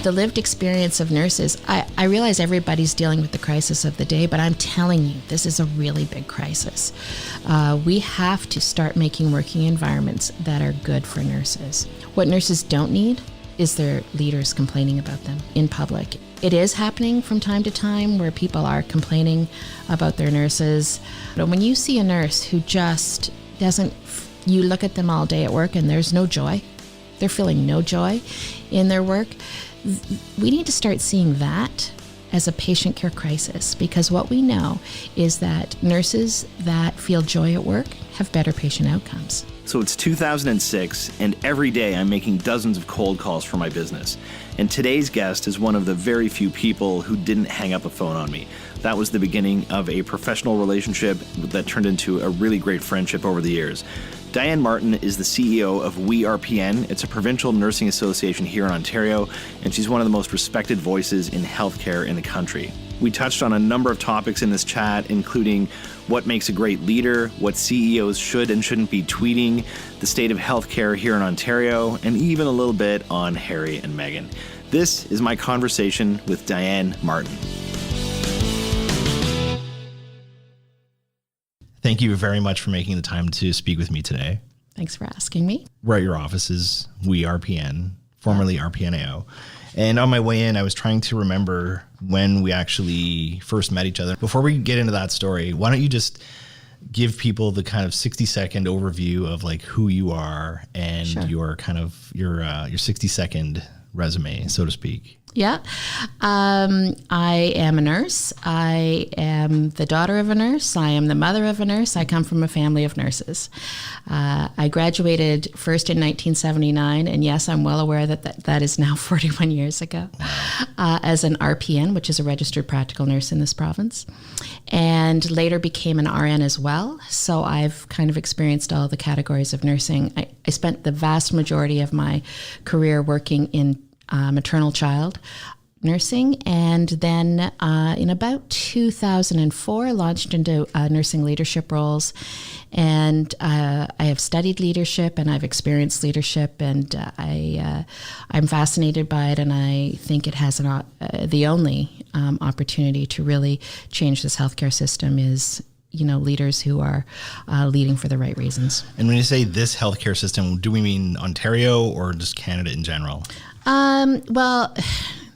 The lived experience of nurses, I realize everybody's dealing with the crisis of the day, but I'm telling you, this is a really big crisis. We have to start making working environments that are good for nurses. What nurses don't need is their leaders complaining about them in public. It is happening from time to time where people are complaining about their nurses. But when you see a nurse who just doesn't, you look at them all day at work and there's no joy, they're feeling no joy in their work, we need to start seeing that as a patient care crisis, because what we know is that nurses that feel joy at work have better patient outcomes. So it's 2006, and every day I'm making dozens of cold calls for my business. And today's guest is one of the very few people who didn't hang up a phone on me. That was the beginning of a professional relationship that turned into a really great friendship over the years. Dianne Martin is the CEO of WeRPN. It's a provincial nursing association here in Ontario, and she's one of the most respected voices in healthcare in the country. We touched on a number of topics in this chat, including what makes a great leader, what CEOs should and shouldn't be tweeting, the state of healthcare here in Ontario, and even a little bit on Harry and Meghan. This is my conversation with Dianne Martin. Thank you very much for making the time to speak with me today. Thanks for asking me. We're at your offices, WeRPN, formerly RPNAO. And on my way in, I was trying to remember when we actually first met each other. Before we get into that story, why don't you just give people the kind of 60-second overview of like who you are and your kind of your 60-second resume, so to speak. Yeah. I am a nurse. I am the daughter of a nurse. I am the mother of a nurse. I come from a family of nurses. I graduated first in 1979, and yes, I'm well aware that is now 41 years ago, as an RPN, which is a registered practical nurse in this province, and later became an RN as well. So I've kind of experienced all the categories of nursing. I spent the vast majority of my career working in maternal child nursing, and then in about 2004 launched into nursing leadership roles, and I have studied leadership and I've experienced leadership, and I'm fascinated by it, and I think it has the only opportunity to really change this healthcare system is leaders who are leading for the right reasons. And when you say this healthcare system, do we mean Ontario or just Canada in general? Well,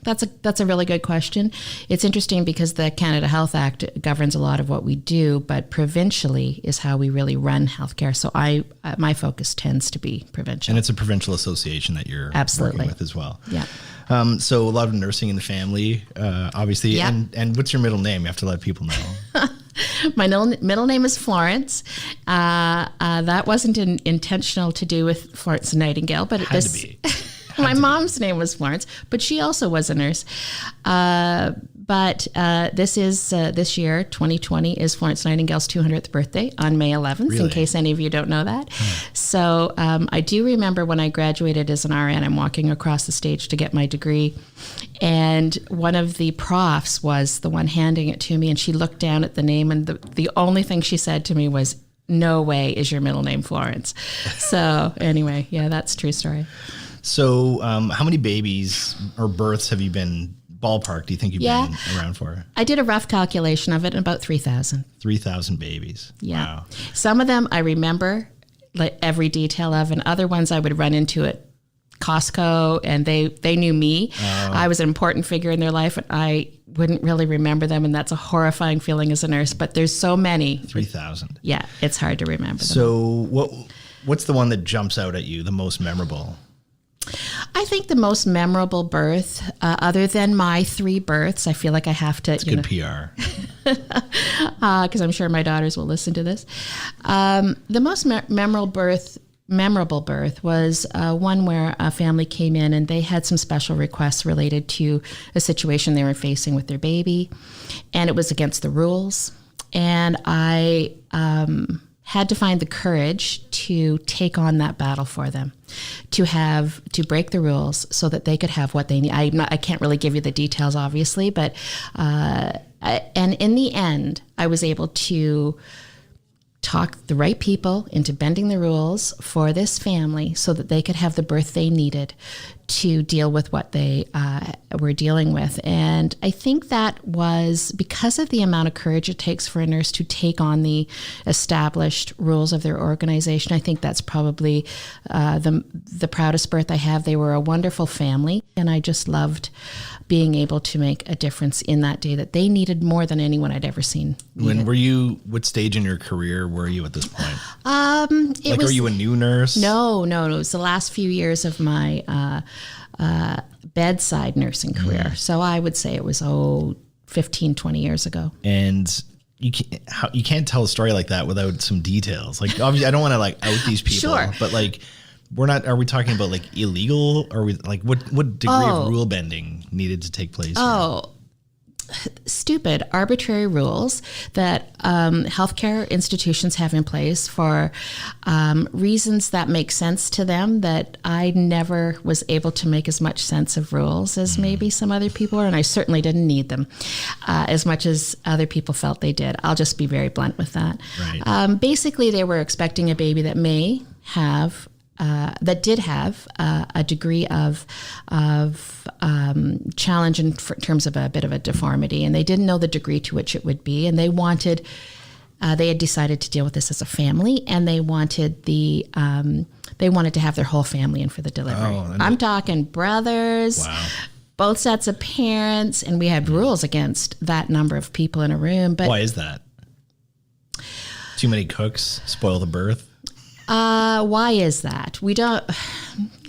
that's a really good question. It's interesting because the Canada Health Act governs a lot of what we do, but provincially is how we really run healthcare. So my focus tends to be provincial. And it's a provincial association that you're working with as well. Yeah. So a lot of nursing in the family, obviously. Yeah. And what's your middle name? You have to let people know. My middle name is Florence. That wasn't intentional to do with Florence Nightingale, but it had to be. My mom's name was Florence, but she also was a nurse. But this year, 2020, is Florence Nightingale's 200th birthday on May 11th, really? In case any of you don't know that. So I do remember when I graduated as an RN, I'm walking across the stage to get my degree, and one of the profs was the one handing it to me, and she looked down at the name, and the only thing she said to me was, "No way is your middle name Florence." So anyway, yeah, that's a true story. So how many babies or births have you been, ballpark, do you think you've been around for? I did a rough calculation of it, about 3,000. 3,000 babies. Yeah. Wow. Some of them I remember like every detail of, and other ones I would run into at Costco, and they knew me. Oh. I was an important figure in their life, and I wouldn't really remember them, and that's a horrifying feeling as a nurse, but there's so many. 3,000. Yeah, it's hard to remember them. So what's the one that jumps out at you, the most memorable? I think the most memorable birth, other than my 3 births, I feel like I have to. It's good PR. Because I'm sure my daughters will listen to this. The most memorable birth was one where a family came in and they had some special requests related to a situation they were facing with their baby, and it was against the rules. And I had to find the courage to take on that battle for them, to break the rules so that they could have what they need. I can't really give you the details, obviously, but and in the end, I was able to talk the right people into bending the rules for this family so that they could have the birth they needed to deal with what they were dealing with. And I think that was because of the amount of courage it takes for a nurse to take on the established rules of their organization. I think that's probably the proudest birth I have. They were a wonderful family, and I just loved being able to make a difference in that day that they needed more than anyone I'd ever seen. What stage in your career were you at this point? Were you a new nurse? No. It was the last few years of my bedside nursing career. So I would say it was, 15, 20 years ago. And you can't tell a story like that without some details. Like, obviously, I don't want to out these people, Sure. But are we talking about illegal? Or are we what degree of rule bending needed to take place? Stupid, arbitrary rules that healthcare institutions have in place for reasons that make sense to them, that I never was able to make as much sense of rules as maybe some other people were, and I certainly didn't need them as much as other people felt they did. I'll just be very blunt with that. Right. Basically, they were expecting a baby that did have a degree of challenge in terms of a bit of a deformity, and they didn't know the degree to which it would be, and they had decided to deal with this as a family, and they wanted to have their whole family in for the delivery. I'm talking brothers. Wow. Both sets of parents, and we had rules against that number of people in a room. But why is that? Too many cooks spoil the birth? Why is that? We don't.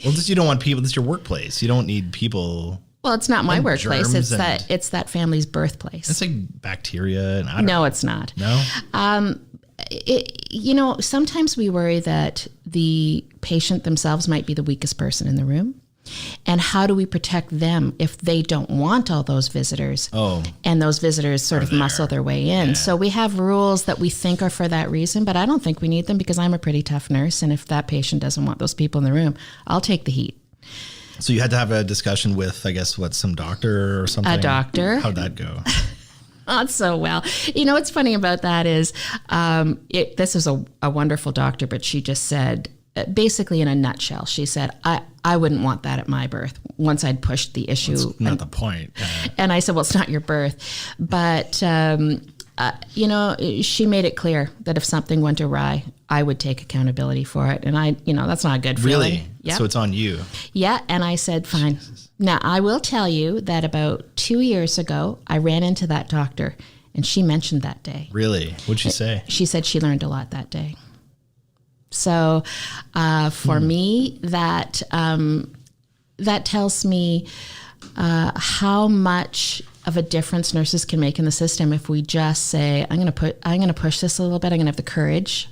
Well, you don't want people. This is your workplace. You don't need people. Well, it's not my workplace. It's that family's birthplace. It's like bacteria, and I don't know. No, it's not. No. Sometimes we worry that the patient themselves might be the weakest person in the room. And how do we protect them if they don't want all those visitors? And those visitors sort of muscle their way in. Yeah. So we have rules that we think are for that reason, but I don't think we need them because I'm a pretty tough nurse. And if that patient doesn't want those people in the room, I'll take the heat. So you had to have a discussion with, I guess, some doctor or something? A doctor. How'd that go? Not so well. What's funny about that is this is a wonderful doctor, but she just said, basically in a nutshell, she said, I wouldn't want that at my birth once I'd pushed the issue. That's not the point. And I said, well, it's not your birth. But, she made it clear that if something went awry, I would take accountability for it. And that's not a good feeling. Really? Yep. So it's on you. Yeah. And I said, fine. Jesus. Now, I will tell you that about 2 years ago, I ran into that doctor and she mentioned that day. Really? What'd she say? She said she learned a lot that day. So for me, that tells me how much of a difference nurses can make in the system if we just say, I'm going to push this a little bit. I'm going to have the courage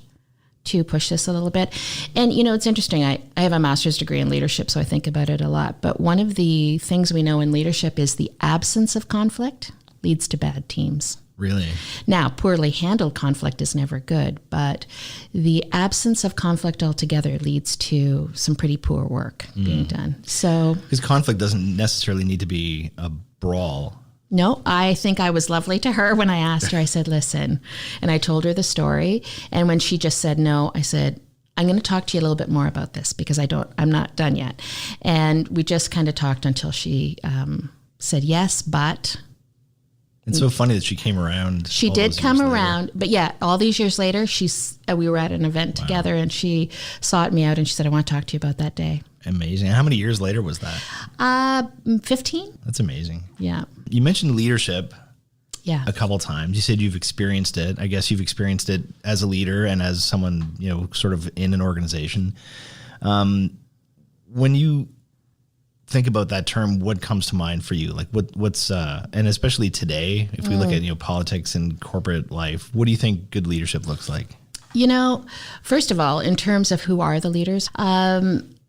to push this a little bit. And, it's interesting. I have a master's degree in leadership, so I think about it a lot. But one of the things we know in leadership is the absence of conflict leads to bad teams. Really? Now, poorly handled conflict is never good, but the absence of conflict altogether leads to some pretty poor work being done. So, because conflict doesn't necessarily need to be a brawl. No, I think I was lovely to her when I asked her. I said, listen, and I told her the story. And when she just said no, I said, I'm going to talk to you a little bit more about this because I'm not done yet. And we just kind of talked until she said yes, but... It's so funny that she came around. She did come around, but yeah, all these years later, we were at an event together, and she sought me out, and she said, "I want to talk to you about that day." Amazing. How many years later was that? 15. That's amazing. Yeah. You mentioned leadership. Yeah. A couple times. You said you've experienced it. I guess you've experienced it as a leader and as someone sort of in an organization. When you think about that term, what comes to mind for you? Like what's and especially today, if we look at politics and corporate life, what do you think good leadership looks like? First of all, in terms of who are the leaders,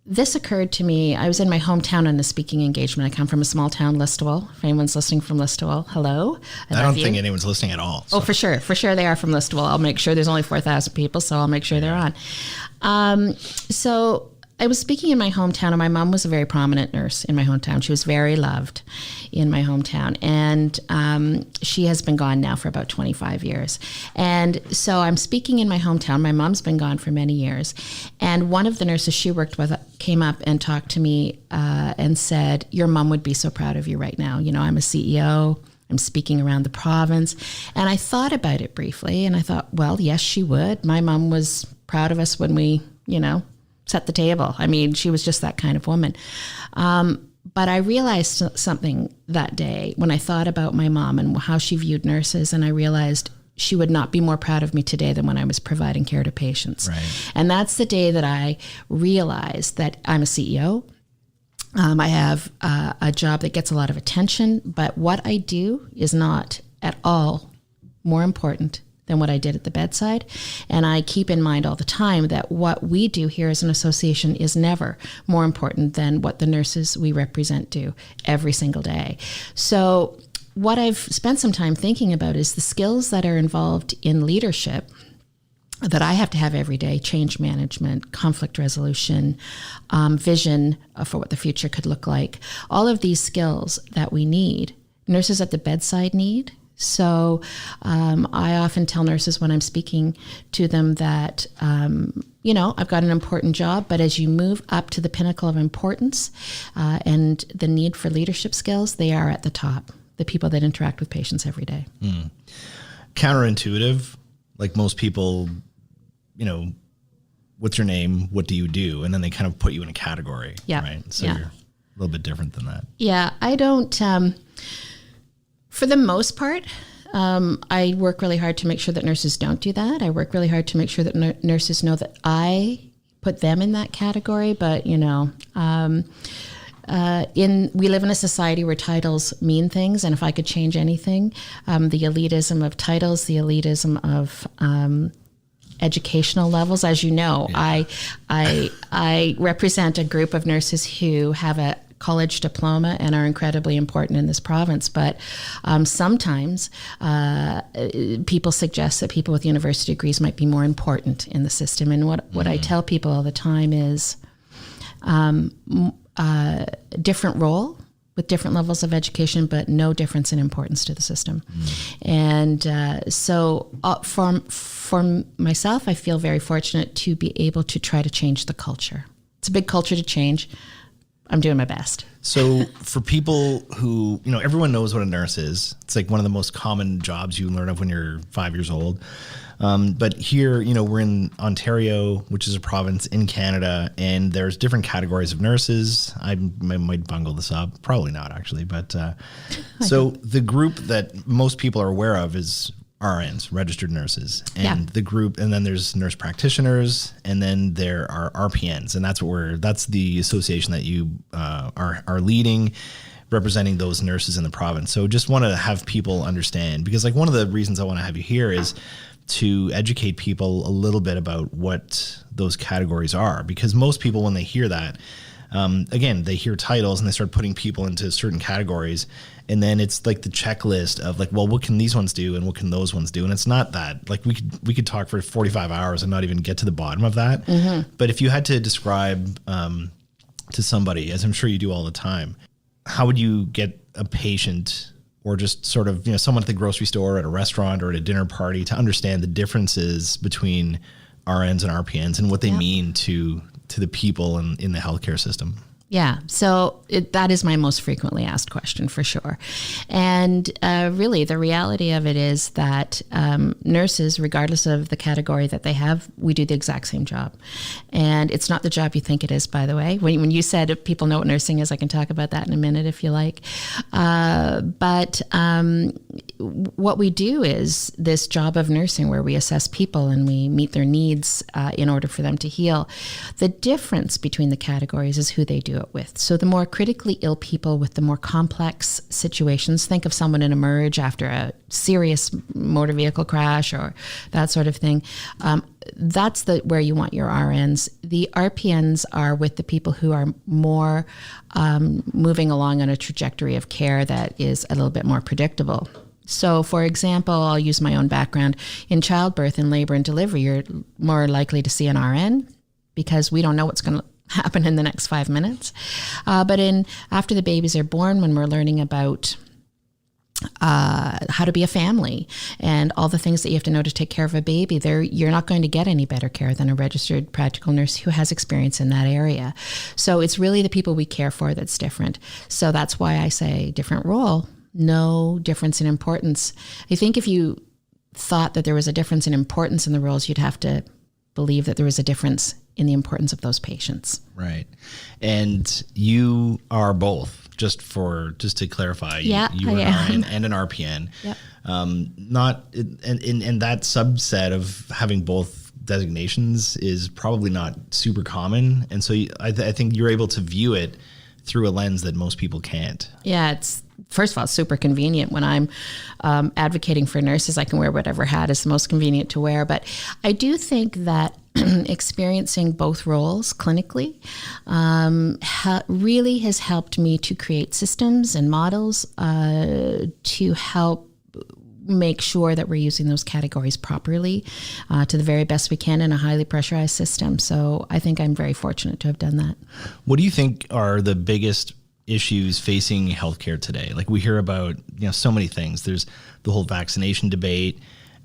this occurred to me. I was in my hometown on a speaking engagement. I come from a small town, Listowel. If anyone's listening from Listowel, hello. I don't think anyone's listening at all. So. Oh, for sure they are from Listowel. I'll make sure there's only 4,000 people, so I'll make sure they're on. So I was speaking in my hometown, and my mom was a very prominent nurse in my hometown. She was very loved in my hometown, and she has been gone now for about 25 years. And so I'm speaking in my hometown. My mom's been gone for many years, and one of the nurses she worked with came up and talked to me and said, "Your mom would be so proud of you right now. You know, I'm a CEO. I'm speaking around the province." And I thought about it briefly, and I thought, well, yes, she would. My mom was proud of us when we, set the table. I mean, she was just that kind of woman. But I realized something that day when I thought about my mom and how she viewed nurses, and I realized she would not be more proud of me today than when I was providing care to patients. Right. And that's the day that I realized that I'm a CEO. I have a job that gets a lot of attention, but what I do is not at all more important than what I did at the bedside. And I keep in mind all the time that what we do here as an association is never more important than what the nurses we represent do every single day. So what I've spent some time thinking about is the skills that are involved in leadership that I have to have every day: change management, conflict resolution, vision for what the future could look like. All of these skills that we need, nurses at the bedside need. So I often tell nurses when I'm speaking to them that, I've got an important job, but as you move up to the pinnacle of importance and the need for leadership skills, they are at the top, the people that interact with patients every day. Counterintuitive, like most people, what's your name? What do you do? And then they kind of put you in a category, right? So you're a little bit different than that. Yeah, I don't... For the most part, I work really hard to make sure that nurses don't do that. I work really hard to make sure that nurses know that I put them in that category. But, we live in a society where titles mean things. And if I could change anything, the elitism of titles, the elitism of educational levels, as you know, I represent a group of nurses who have a college diploma and are incredibly important in this province. But sometimes people suggest that people with university degrees might be more important in the system. And what I tell people all the time is different role with different levels of education, but no difference in importance to the system. And so for myself, I feel very fortunate to be able to try to change the culture. It's a big culture to change. I'm doing my best. So for people who, everyone knows what a nurse is. It's like one of the most common jobs you learn of when you're 5 years old. But here, we're in Ontario, which is a province in Canada, and there's different categories of nurses. I might bungle this up. Probably not, actually. But so the group that most people are aware of is RNs, registered nurses, and the group, and then there's nurse practitioners, and then there are RPNs, and that's the association that you are leading, representing those nurses in the province. So just want to have people understand, because like one of the reasons I want to have you here is to educate people a little bit about what those categories are, because most people, when they hear that, again, they hear titles and they start putting people into certain categories. And then it's like the checklist of like, well, what can these ones do and what can those ones do? And it's not that. Like we could talk for 45 hours and not even get to the bottom of that. But if you had to describe to somebody, as I'm sure you do all the time, how would you get a patient or just sort of, someone at the grocery store, at a restaurant, or at a dinner party to understand the differences between RNs and RPNs and what they mean to the people in the healthcare system? Yeah, so that is my most frequently asked question for sure. And really, the reality of it is that nurses, regardless of the category that they have, we do the exact same job. And it's not the job you think it is, by the way. When you said if people know what nursing is, I can talk about that in a minute if you like. But what we do is this job of nursing where we assess people and we meet their needs in order for them to heal. The difference between the categories is who they do it with. So the more critically ill people with the more complex situations, think of someone in a merge after a serious motor vehicle crash or that sort of thing. That's where you want your RNs. The RPNs are with the people who are more moving along on a trajectory of care that is a little bit more predictable. So, for example, I'll use my own background. In childbirth and labor and delivery, you're more likely to see an RN because we don't know what's going to happen in the next 5 minutes. But after the babies are born, when we're learning about how to be a family and all the things that you have to know to take care of a baby, you're not going to get any better care than a registered practical nurse who has experience in that area. So it's really the people we care for that's different. So that's why I say different role, no difference in importance. I think if you thought that there was a difference in importance in the roles, you'd have to believe that there was a difference in the importance of those patients. Right. And you are both. Just to clarify, you are an RN and an RPN. Yep. Not in that subset of having both designations is probably not super common, and so I think you're able to view it through a lens that most people can't. Yeah, it's first of all super convenient when I'm advocating for nurses. I can wear whatever hat is the most convenient to wear, but I do think that experiencing both roles clinically really has helped me to create systems and models to help make sure that we're using those categories properly to the very best we can in a highly pressurized system. So I think I'm very fortunate to have done that. What do you think are the biggest issues facing healthcare today? Like we hear about, so many things. There's the whole vaccination debate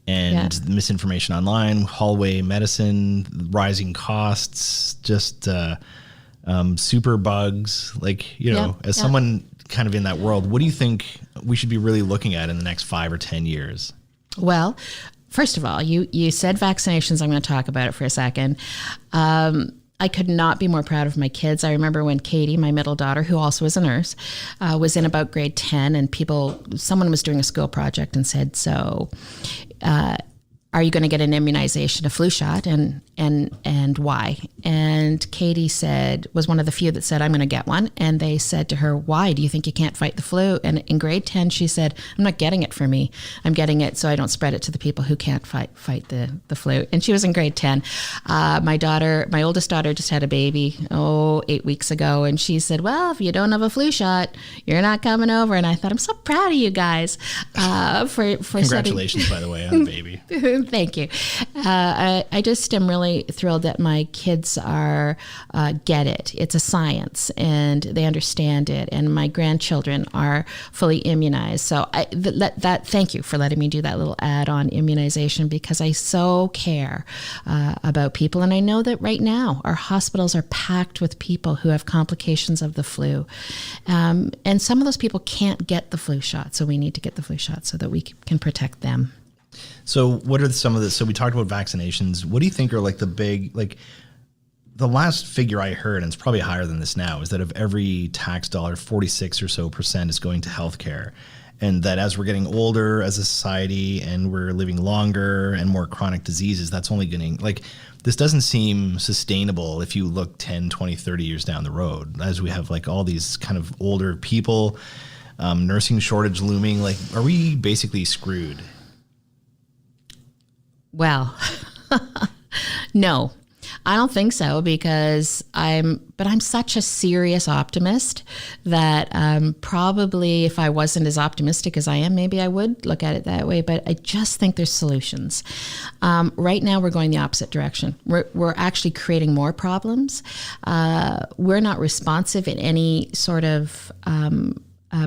and the misinformation online, hallway medicine, rising costs, just super bugs. As someone kind of in that world, what do you think we should be really looking at in the next 5 or 10 years? Well, first of all, you said vaccinations. I'm going to talk about it for a second. I could not be more proud of my kids. I remember when Katie, my middle daughter, who also is a nurse, was in about grade 10, and someone was doing a school project and said, so are you going to get an immunization, a flu shot, and why? And Katie was one of the few that said, I'm going to get one. And they said to her, why? Do you think you can't fight the flu? And in grade 10, she said, I'm not getting it for me. I'm getting it so I don't spread it to the people who can't fight the flu. And she was in grade 10. My oldest daughter just had a baby, 8 weeks ago. And she said, well, if you don't have a flu shot, you're not coming over. And I thought, I'm so proud of you guys. For Congratulations, by the way, on the baby. Thank you. I just am really thrilled that my kids get it. It's a science and they understand it. And my grandchildren are fully immunized. So thank you for letting me do that little ad on immunization, because I so care about people. And I know that right now our hospitals are packed with people who have complications of the flu. And some of those people can't get the flu shot. So we need to get the flu shot so that we can protect them. So what are some of the, so we talked about vaccinations. What do you think are like the big, the last figure I heard, and it's probably higher than this now, is that of every tax dollar, 46% or so is going to healthcare. And that as we're getting older as a society and we're living longer and more chronic diseases, that's only getting, this doesn't seem sustainable if you look 10, 20, 30 years down the road, as we have all these kind of older people, nursing shortage looming. Are we basically screwed? Well, no, I don't think so, because I'm such a serious optimist that probably if I wasn't as optimistic as I am, maybe I would look at it that way. But I just think there's solutions. Right now, we're going the opposite direction. We're actually creating more problems. We're not responsive in any sort of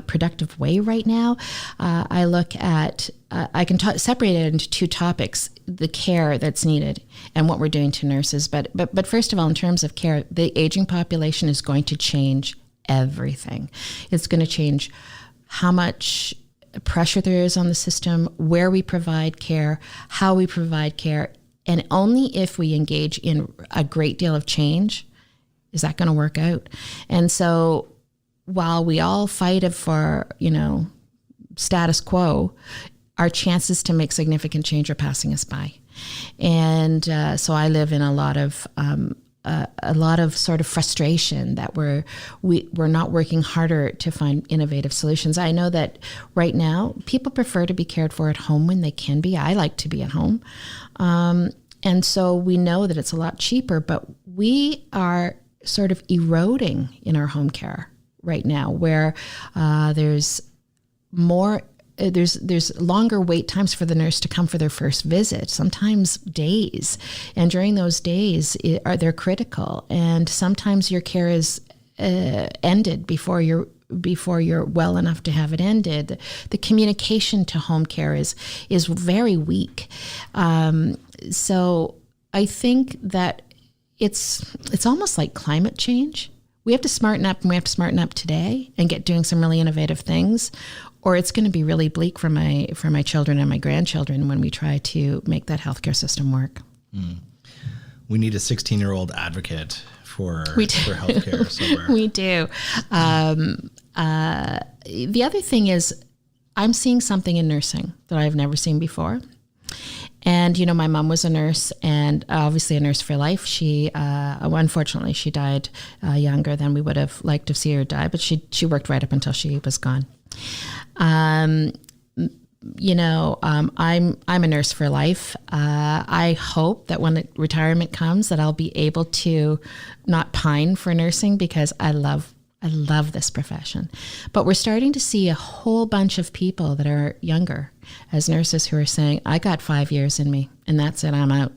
productive way right now. I look at, I can separate it into two topics: the care that's needed and what we're doing to nurses. But first of all, in terms of care, the aging population is going to change everything. It's going to change how much pressure there is on the system, where we provide care, how we provide care, and only if we engage in a great deal of change is that going to work out. And so while we all fight for, status quo, our chances to make significant change are passing us by. And so I live in a lot of sort of frustration that we're not working harder to find innovative solutions. I know that right now people prefer to be cared for at home when they can be. I like to be at home. And so we know that it's a lot cheaper, but we are sort of eroding in our home care right now, where there's more there's longer wait times for the nurse to come for their first visit, sometimes days. And during those days, they're critical. And sometimes your care is ended before you're well enough to have it ended. The communication to home care is very weak. So I think that it's almost like climate change. We have to smarten up, and we have to smarten up today and get doing some really innovative things, or it's going to be really bleak for my children and my grandchildren when we try to make that healthcare system work. We need a 16-year-old advocate for healthcare somewhere. We do. The other thing is, I'm seeing something in nursing that I've never seen before. And, you know, my mom was a nurse, and obviously a nurse for life. She, unfortunately, she died younger than we would have liked to see her die, but she worked right up until she was gone. I'm a nurse for life. I hope that when retirement comes, that I'll be able to not pine for nursing, because I love this profession. But we're starting to see a whole bunch of people that are younger as nurses who are saying, I got 5 years in me and that's it, I'm out.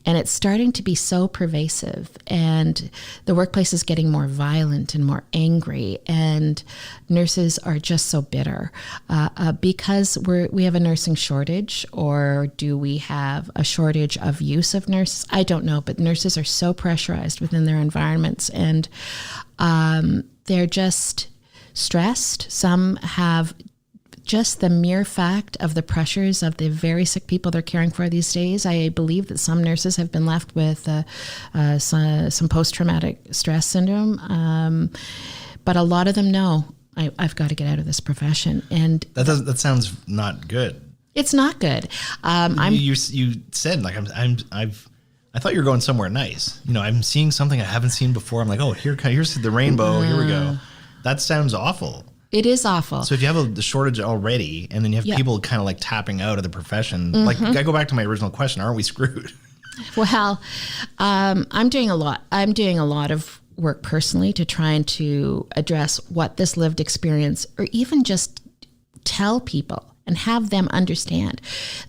And it's starting to be so pervasive, and the workplace is getting more violent and more angry, and nurses are just so bitter because we have a nursing shortage, or do we have a shortage of use of nurses? I don't know, but nurses are so pressurized within their environments, and they're just stressed. Some have just the mere fact of the pressures of the very sick people they're caring for these days. I believe that some nurses have been left with some post-traumatic stress syndrome, but a lot of them know, I've got to get out of this profession. And that sounds not good. It's not good. You said, like, I thought you were going somewhere nice. You know, I'm seeing something I haven't seen before. I'm like, oh, here's the rainbow. Here we go. That sounds awful. It is awful. So if you have a shortage already, and then you have people kind of like tapping out of the profession, like, I go back to my original question: aren't we screwed? Well, I'm doing a lot. I'm doing a lot of work personally to try and to address what this lived experience, or even just tell people and have them understand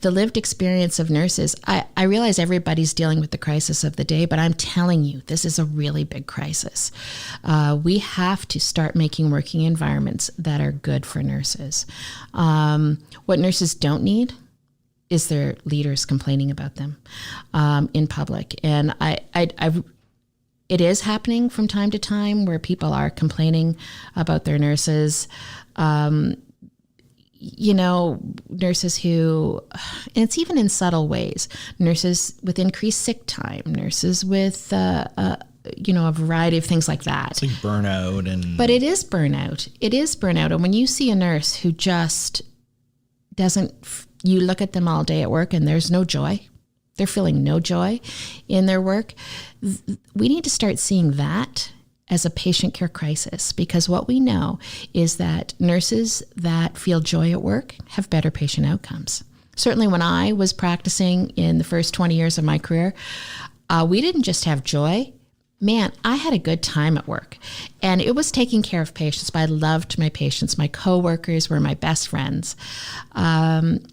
the lived experience of nurses. I realize everybody's dealing with the crisis of the day, but I'm telling you, this is a really big crisis. We have to start making working environments that are good for nurses. What nurses don't need is their leaders complaining about them in public. And it is happening from time to time where people are complaining about their nurses. You know, nurses who, and it's even in subtle ways, nurses with increased sick time, nurses with, a variety of things like that. It's like burnout. But it is burnout. It is burnout. And when you see a nurse who just you look at them all day at work and there's no joy, they're feeling no joy in their work, we need to start seeing that as a patient care crisis, because what we know is that nurses that feel joy at work have better patient outcomes. Certainly when I was practicing in the first 20 years of my career, we didn't just have joy. Man, I had a good time at work, and it was taking care of patients, but I loved my patients. My coworkers were my best friends. And,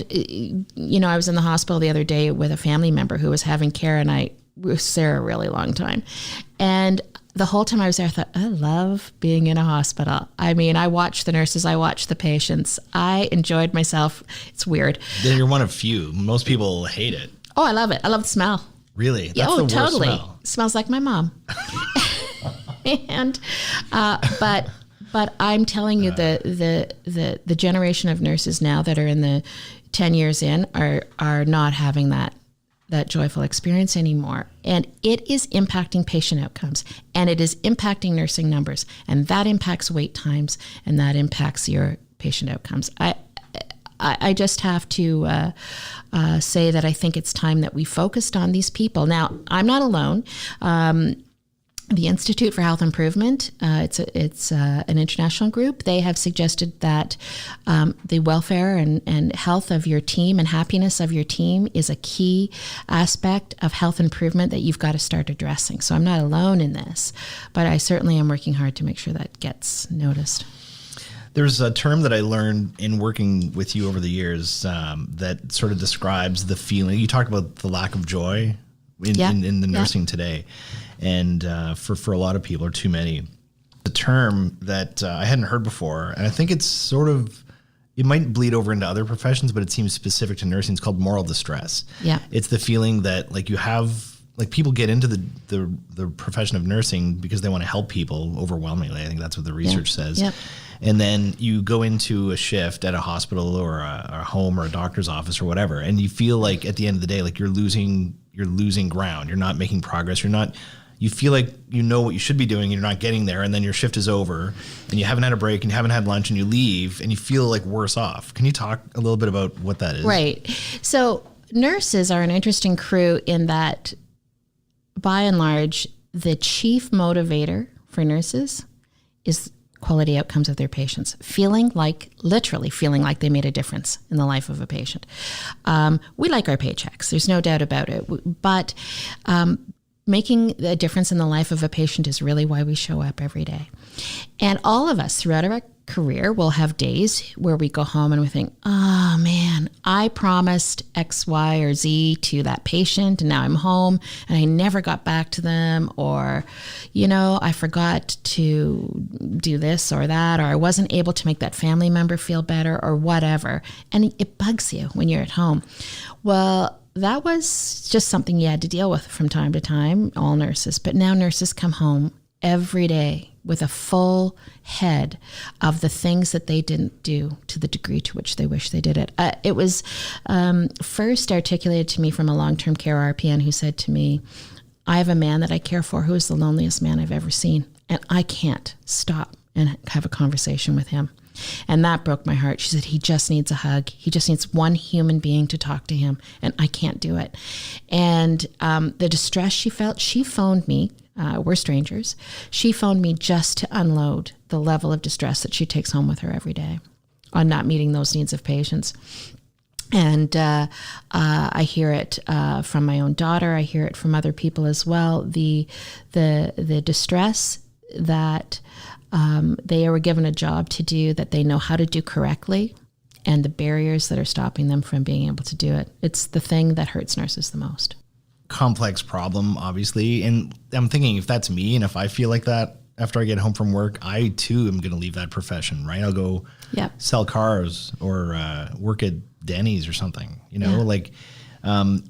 you know, I was in the hospital the other day with a family member who was having care, and I was there a really long time. And the whole time I was there, I thought, I love being in a hospital. I mean, I watched the nurses, I watched the patients. I enjoyed myself. It's weird. Then you're one of few. Most people hate it. Oh, I love it. I love the smell. Really? That's the worst totally. Smell. It smells like my mom. And, but I'm telling you, the generation of nurses now that are in the 10 years in are not having that joyful experience anymore. And it is impacting patient outcomes, and it is impacting nursing numbers, and that impacts wait times, and that impacts your patient outcomes. I just have to say that I think it's time that we focused on these people. Now, I'm not alone. The Institute for Health Improvement, it's an international group. They have suggested that the welfare and health of your team and happiness of your team is a key aspect of health improvement that you've got to start addressing. So I'm not alone in this, but I certainly am working hard to make sure that gets noticed. There's a term that I learned in working with you over the years that sort of describes the feeling. You talked about the lack of joy in the nursing today. And for a lot of people, or too many, the term that I hadn't heard before, and I think it's sort of, it might bleed over into other professions, but it seems specific to nursing. It's called moral distress. Yeah. It's the feeling that like you have, like people get into the profession of nursing because they want to help people overwhelmingly. I think that's what the research says. Yep. And then you go into a shift at a hospital or a home or a doctor's office or whatever, and you feel like at the end of the day, like you're losing ground. You're not making progress. You feel like you know what you should be doing and you're not getting there, and then your shift is over and you haven't had a break and you haven't had lunch and you leave and you feel like worse off. Can you talk a little bit about what that is? Right. So nurses are an interesting crew in that, by and large, the chief motivator for nurses is quality outcomes of their patients, literally feeling like they made a difference in the life of a patient. We like our paychecks, there's no doubt about it, but making a difference in the life of a patient is really why we show up every day. And all of us throughout our career will have days where we go home and we think, oh man, I promised X, Y, or Z to that patient and now I'm home and I never got back to them, or, I forgot to do this or that, or I wasn't able to make that family member feel better or whatever. And it bugs you when you're at home. Well, that was just something you had to deal with from time to time, all nurses. But now nurses come home every day with a full head of the things that they didn't do to the degree to which they wish they did it. It was first articulated to me from a long-term care RPN who said to me, I have a man that I care for who is the loneliest man I've ever seen, and I can't stop and have a conversation with him. And that broke my heart. She said, he just needs a hug. He just needs one human being to talk to him, and I can't do it. And the distress she felt, she phoned me. We're strangers. She phoned me just to unload the level of distress that she takes home with her every day on not meeting those needs of patients. And I hear it from my own daughter. I hear it from other people as well. The distress that they were given a job to do that they know how to do correctly, and the barriers that are stopping them from being able to do it. It's the thing that hurts nurses the most. Complex problem, obviously. And I'm thinking, if that's me and if I feel like that after I get home from work, I too am going to leave that profession, right? I'll go sell cars or work at Denny's or something,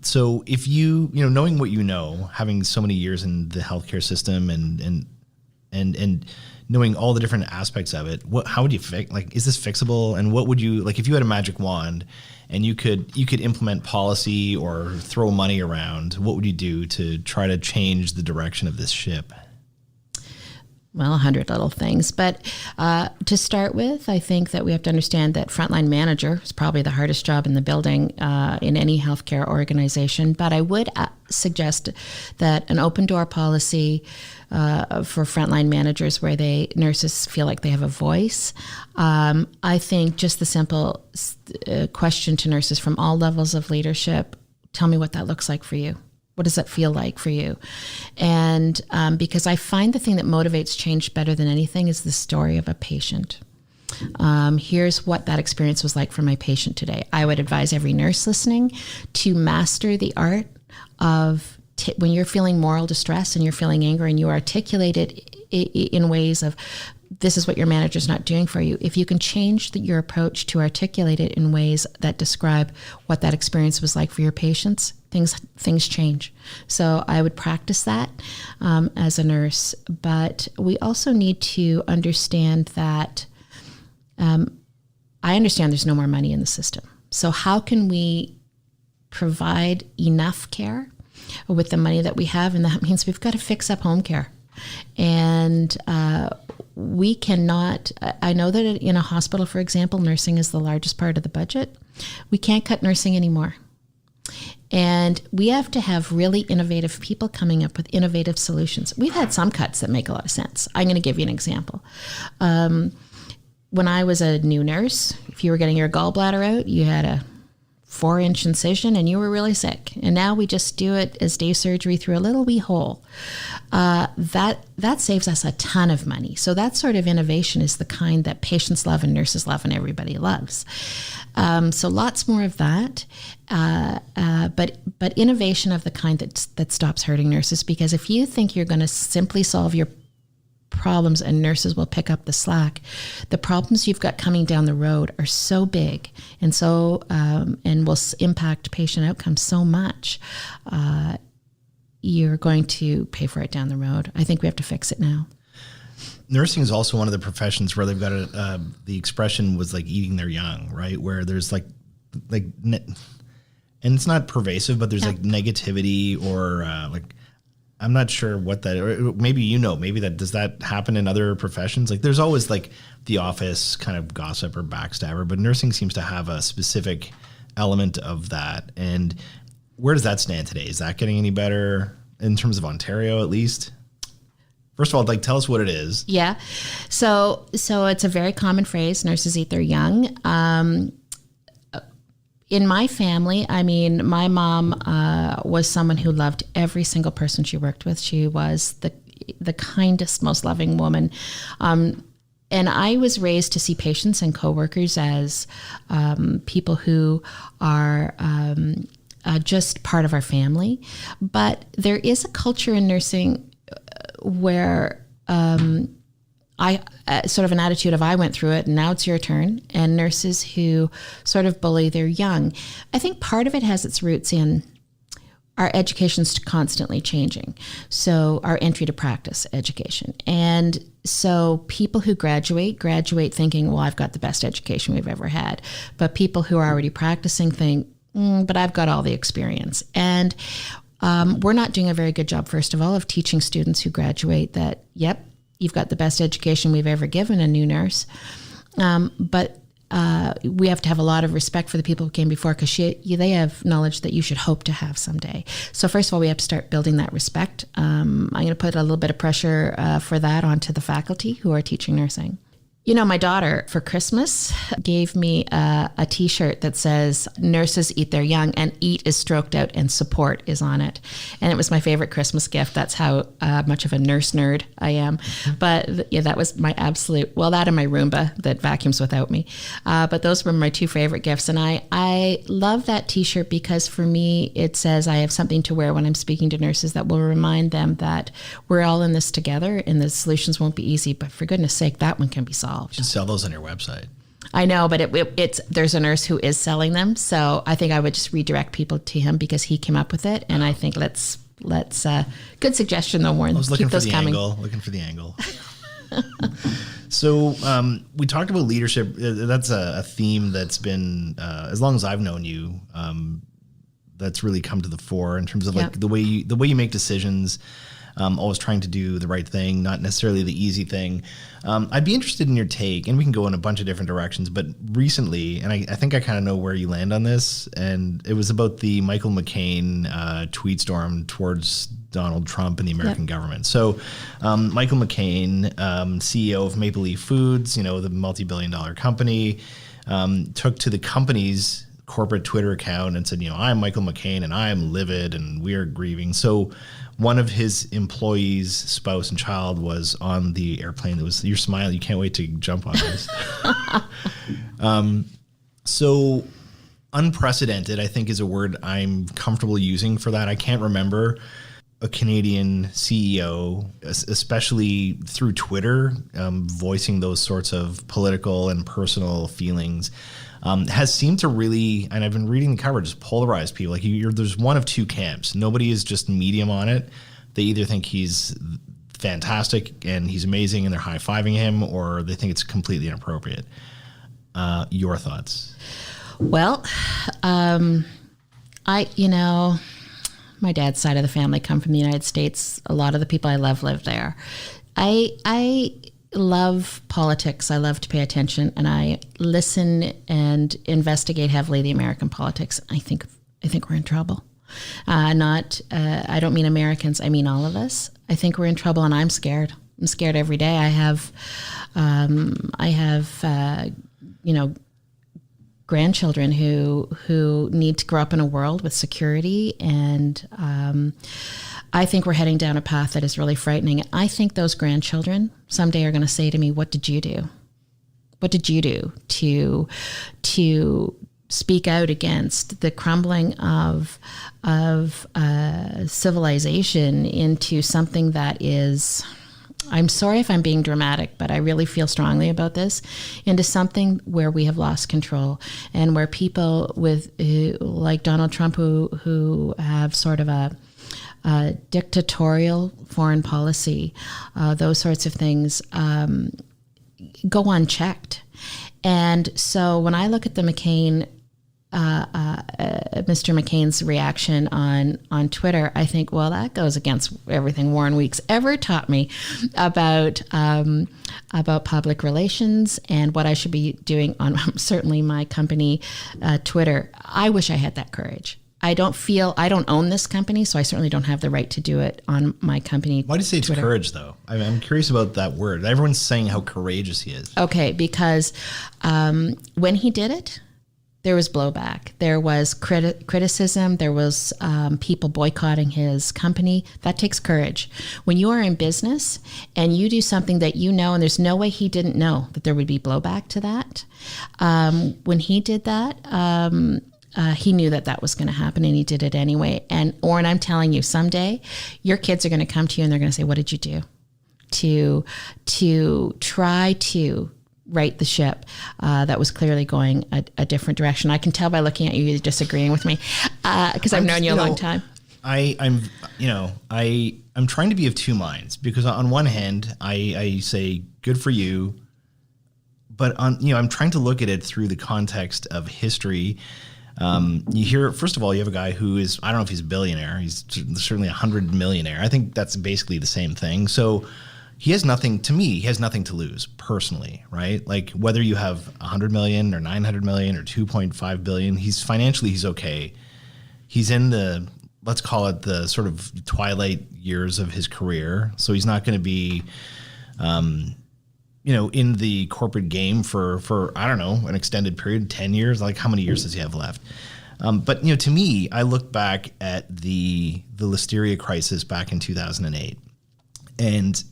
so if knowing what you know, having so many years in the healthcare system and knowing all the different aspects of it, how would you fix, is this fixable? And what would you, if you had a magic wand and you could implement policy or throw money around, what would you do to try to change the direction of this ship? Well, 100 little things. But to start with, I think that we have to understand that frontline manager is probably the hardest job in the building in any healthcare organization. But I would suggest that an open door policy for frontline managers where nurses feel like they have a voice. I think just the simple question to nurses from all levels of leadership, tell me what that looks like for you. What does that feel like for you? And because I find the thing that motivates change better than anything is the story of a patient. Here's what that experience was like for my patient today. I would advise every nurse listening to master the art of when you're feeling moral distress and you're feeling anger and you articulate it in ways of, this is what your manager's not doing for you. If you can change your approach to articulate it in ways that describe what that experience was like for your patients, things change. So I would practice that as a nurse. But we also need to understand that I understand there's no more money in the system. So how can we provide enough care with the money that we have? And that means we've got to fix up home care. And we cannot, I know that in a hospital, for example, nursing is the largest part of the budget. We can't cut nursing anymore. And we have to have really innovative people coming up with innovative solutions. We've had some cuts that make a lot of sense. I'm going to give you an example. When I was a new nurse, if you were getting your gallbladder out, you had a 4-inch incision and you were really sick. And now we just do it as day surgery through a little wee hole. That saves us a ton of money. So that sort of innovation is the kind that patients love and nurses love and everybody loves. So lots more of that. But innovation of the kind that stops hurting nurses, because if you think you're going to simply solve your problems and nurses will pick up the slack, the problems you've got coming down the road are so big and so and will impact patient outcomes so much, you're going to pay for it down the road. I think we have to fix it now. Nursing is also one of the professions where they've got the expression was like eating their young, right? Where there's and it's not pervasive, but there's like negativity or I'm not sure what that, or maybe maybe does that happen in other professions? Like there's always like the office kind of gossip or backstabber, but nursing seems to have a specific element of that. And where does that stand today? Is that getting any better in terms of Ontario, at least? First of all, tell us what it is. Yeah. So it's a very common phrase, nurses eat their young. In my family, I mean, my mom was someone who loved every single person she worked with. She was the kindest, most loving woman. And I was raised to see patients and coworkers as people who are just part of our family. But there is a culture in nursing where sort of an attitude of I went through it and now it's your turn, and nurses who sort of bully their young. I think part of it has its roots in our education's constantly changing. So our entry to practice education. And so people who graduate thinking, well, I've got the best education we've ever had. But people who are already practicing think, but I've got all the experience. And we're not doing a very good job, first of all, of teaching students who graduate that, yep, you've got the best education we've ever given a new nurse. But we have to have a lot of respect for the people who came before, because they have knowledge that you should hope to have someday. So first of all, we have to start building that respect. I'm going to put a little bit of pressure for that onto the faculty who are teaching nursing. You know, my daughter for Christmas gave me a T-shirt that says nurses eat their young, and eat is stroked out and support is on it. And it was my favorite Christmas gift. That's how much of a nurse nerd I am. But yeah, that was my absolute, well, that and my Roomba that vacuums without me. But those were my two favorite gifts. And I love that T-shirt because for me, it says I have something to wear when I'm speaking to nurses that will remind them that we're all in this together and the solutions won't be easy, but for goodness sake, that one can be solved. You should sell those on your website. I know, but it's there's a nurse who is selling them, so I think I would just redirect people to him because he came up with it, and I think let's good suggestion though, Warren. I was looking Keep for those the coming. angle. Looking for the angle. So we talked about leadership. That's a theme that's been as long as I've known you. That's really come to the fore in terms of the way you make decisions. Always trying to do the right thing, not necessarily the easy thing. I'd be interested in your take, and we can go in a bunch of different directions, but recently, and I think I kind of know where you land on this, and it was about the Michael McCain tweet storm towards Donald Trump and the American government. So Michael McCain, CEO of Maple Leaf Foods, the multi-billion-dollar company, took to the company's corporate Twitter account and said, I'm Michael McCain and I am livid and we are grieving. So one of his employees' spouse and child was on the airplane. You're smiling. You can't wait to jump on this. So unprecedented, I think, is a word I'm comfortable using for that. I can't remember a Canadian CEO, especially through Twitter, voicing those sorts of political and personal feelings. Has seemed to really, and I've been reading the coverage, polarize people. Like there's one of two camps. Nobody is just medium on it. They either think he's fantastic and he's amazing and they're high-fiving him, or they think it's completely inappropriate. Your thoughts? Well, my dad's side of the family come from the United States. A lot of the people I love live there. I love politics. I love to pay attention, and I listen and investigate heavily the American politics. I think we're in trouble. I don't mean Americans. I mean all of us. I think we're in trouble, and I'm scared. I'm scared every day. I have grandchildren who need to grow up in a world with security, and I think we're heading down a path that is really frightening. I think those grandchildren someday are going to say to me, "What did you do? What did you do to speak out against the crumbling of civilization into something that is," I'm sorry if I'm being dramatic, but I really feel strongly about this, into something where we have lost control, and where people like Donald Trump, who have sort of a dictatorial foreign policy, those sorts of things, go unchecked. And so when I look at the Mr. McCain's reaction on Twitter, I think, well, that goes against everything Warren Weeks ever taught me about public relations and what I should be doing on certainly my company Twitter. I wish I had that courage. I don't own this company, so I certainly don't have the right to do it on my company. Why do you say it's Twitter. courage, though? I'm curious about that word. Everyone's saying how courageous he is. Okay, because when he did it, there was blowback. There was criticism. There was people boycotting his company. That takes courage. When you are in business and you do something that you know, and there's no way he didn't know that there would be blowback to that. When he did that, he knew that was going to happen, and he did it anyway. And Oren, I'm telling you, someday your kids are going to come to you and they're going to say, "What did you do to try to right the ship that was clearly going a different direction?" I can tell by looking at you, you're disagreeing with me because I've known you a long time. I'm trying to be of two minds, because on one hand, I say good for you, but I'm trying to look at it through the context of history. You hear, first of all, you have a guy who is, I don't know if he's a billionaire. He's certainly 100 millionaire. I think that's basically the same thing. So he has nothing to lose personally, right? Like whether you have 100 million or 900 million or 2.5 billion, he's okay. He's in let's call it the sort of twilight years of his career. So he's not going to be, in the corporate game for I don't know, an extended period, 10 years. Like how many years does he have left? But to me, I look back at the Listeria crisis back in 2008, and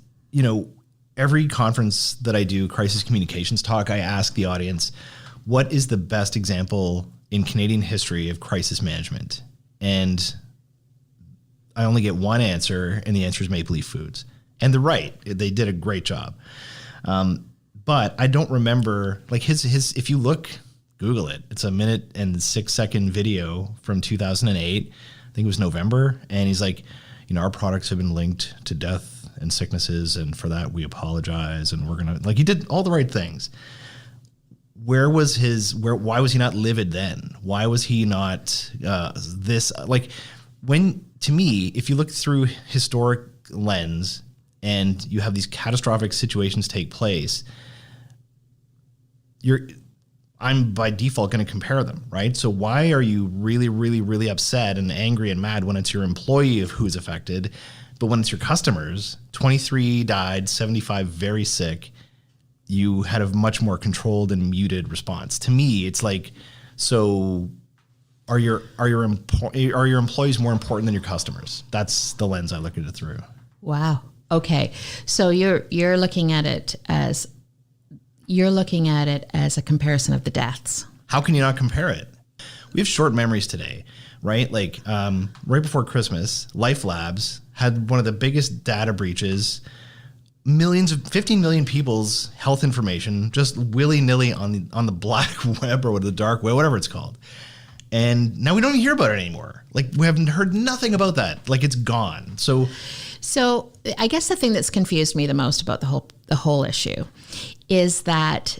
every conference that I do, crisis communications talk, I ask the audience, what is the best example in Canadian history of crisis management? And I only get one answer, and the answer is Maple Leaf Foods. And they're right. They did a great job. But I don't remember, like his, if you Google it, it's a 1.06 video from 2008. I think it was November. And he's like, our products have been linked to death and sicknesses, and for that we apologize, and we're gonna, like, he did all the right things. Why was he not livid then? Why was he not to me, if you look through historic lens and you have these catastrophic situations take place, I'm by default going to compare them, right? So why are you really, really, really upset and angry and mad when it's your employee who's affected? But when it's your customers, 23 died, 75 very sick, you had a much more controlled and muted response. To me, it's like, so are your employees more important than your customers? That's the lens I look at it through. Wow. Okay. So you're looking at it as a comparison of the deaths. How can you not compare it? We have short memories today, right? Like right before Christmas, Life Labs had one of the biggest data breaches. 15 million people's health information just willy-nilly on the black web or the dark web, whatever it's called. And now we don't even hear about it anymore. Like we haven't heard nothing about that. Like it's gone. So I guess the thing that's confused me the most about the whole issue is that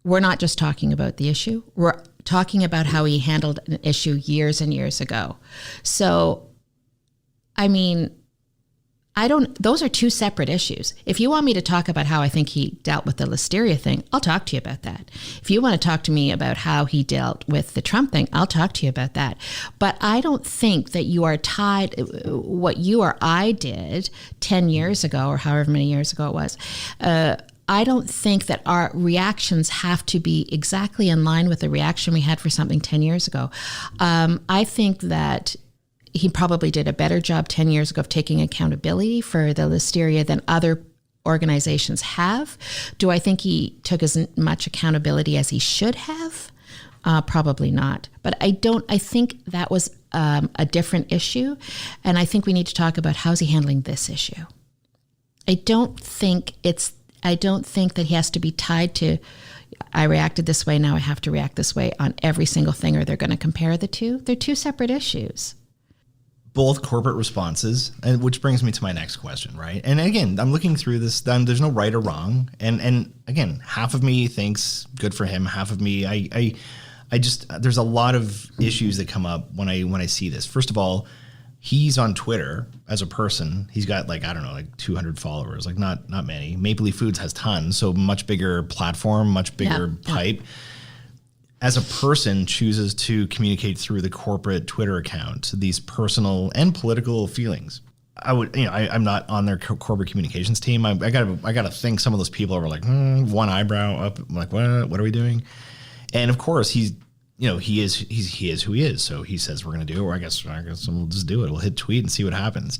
we're not just talking about the issue. We're talking about how he handled an issue years and years ago. So, I mean, those are two separate issues. If you want me to talk about how I think he dealt with the Listeria thing, I'll talk to you about that. If you want to talk to me about how he dealt with the Trump thing, I'll talk to you about that. But I don't think that you are tied, what you or I did 10 years ago, or however many years ago it was, I don't think that our reactions have to be exactly in line with the reaction we had for something 10 years ago. I think that he probably did a better job 10 years ago of taking accountability for the listeria than other organizations have. Do I think he took as much accountability as he should have? Probably not. But I think that was a different issue. And I think we need to talk about how's he handling this issue. I don't think that he has to be tied to, I reacted this way, now I have to react this way on every single thing, or they're going to compare the two. They're two separate issues. Both corporate responses, and which brings me to my next question, right? And again, I'm looking through this, there's no right or wrong. And again, half of me thinks good for him, half of me, I just, there's a lot of issues that come up when I see this. First of all, he's on Twitter as a person. He's got like 200 followers, like not many. Maple Leaf Foods has tons, so much bigger platform, much bigger pipe. As a person, chooses to communicate through the corporate Twitter account these personal and political feelings. I'm not on their corporate communications team. I gotta think some of those people are like one eyebrow up. I'm like, what are we doing? And of course, he is who he is. So he says we're going to do it, or I guess we'll just do it. We'll hit tweet and see what happens.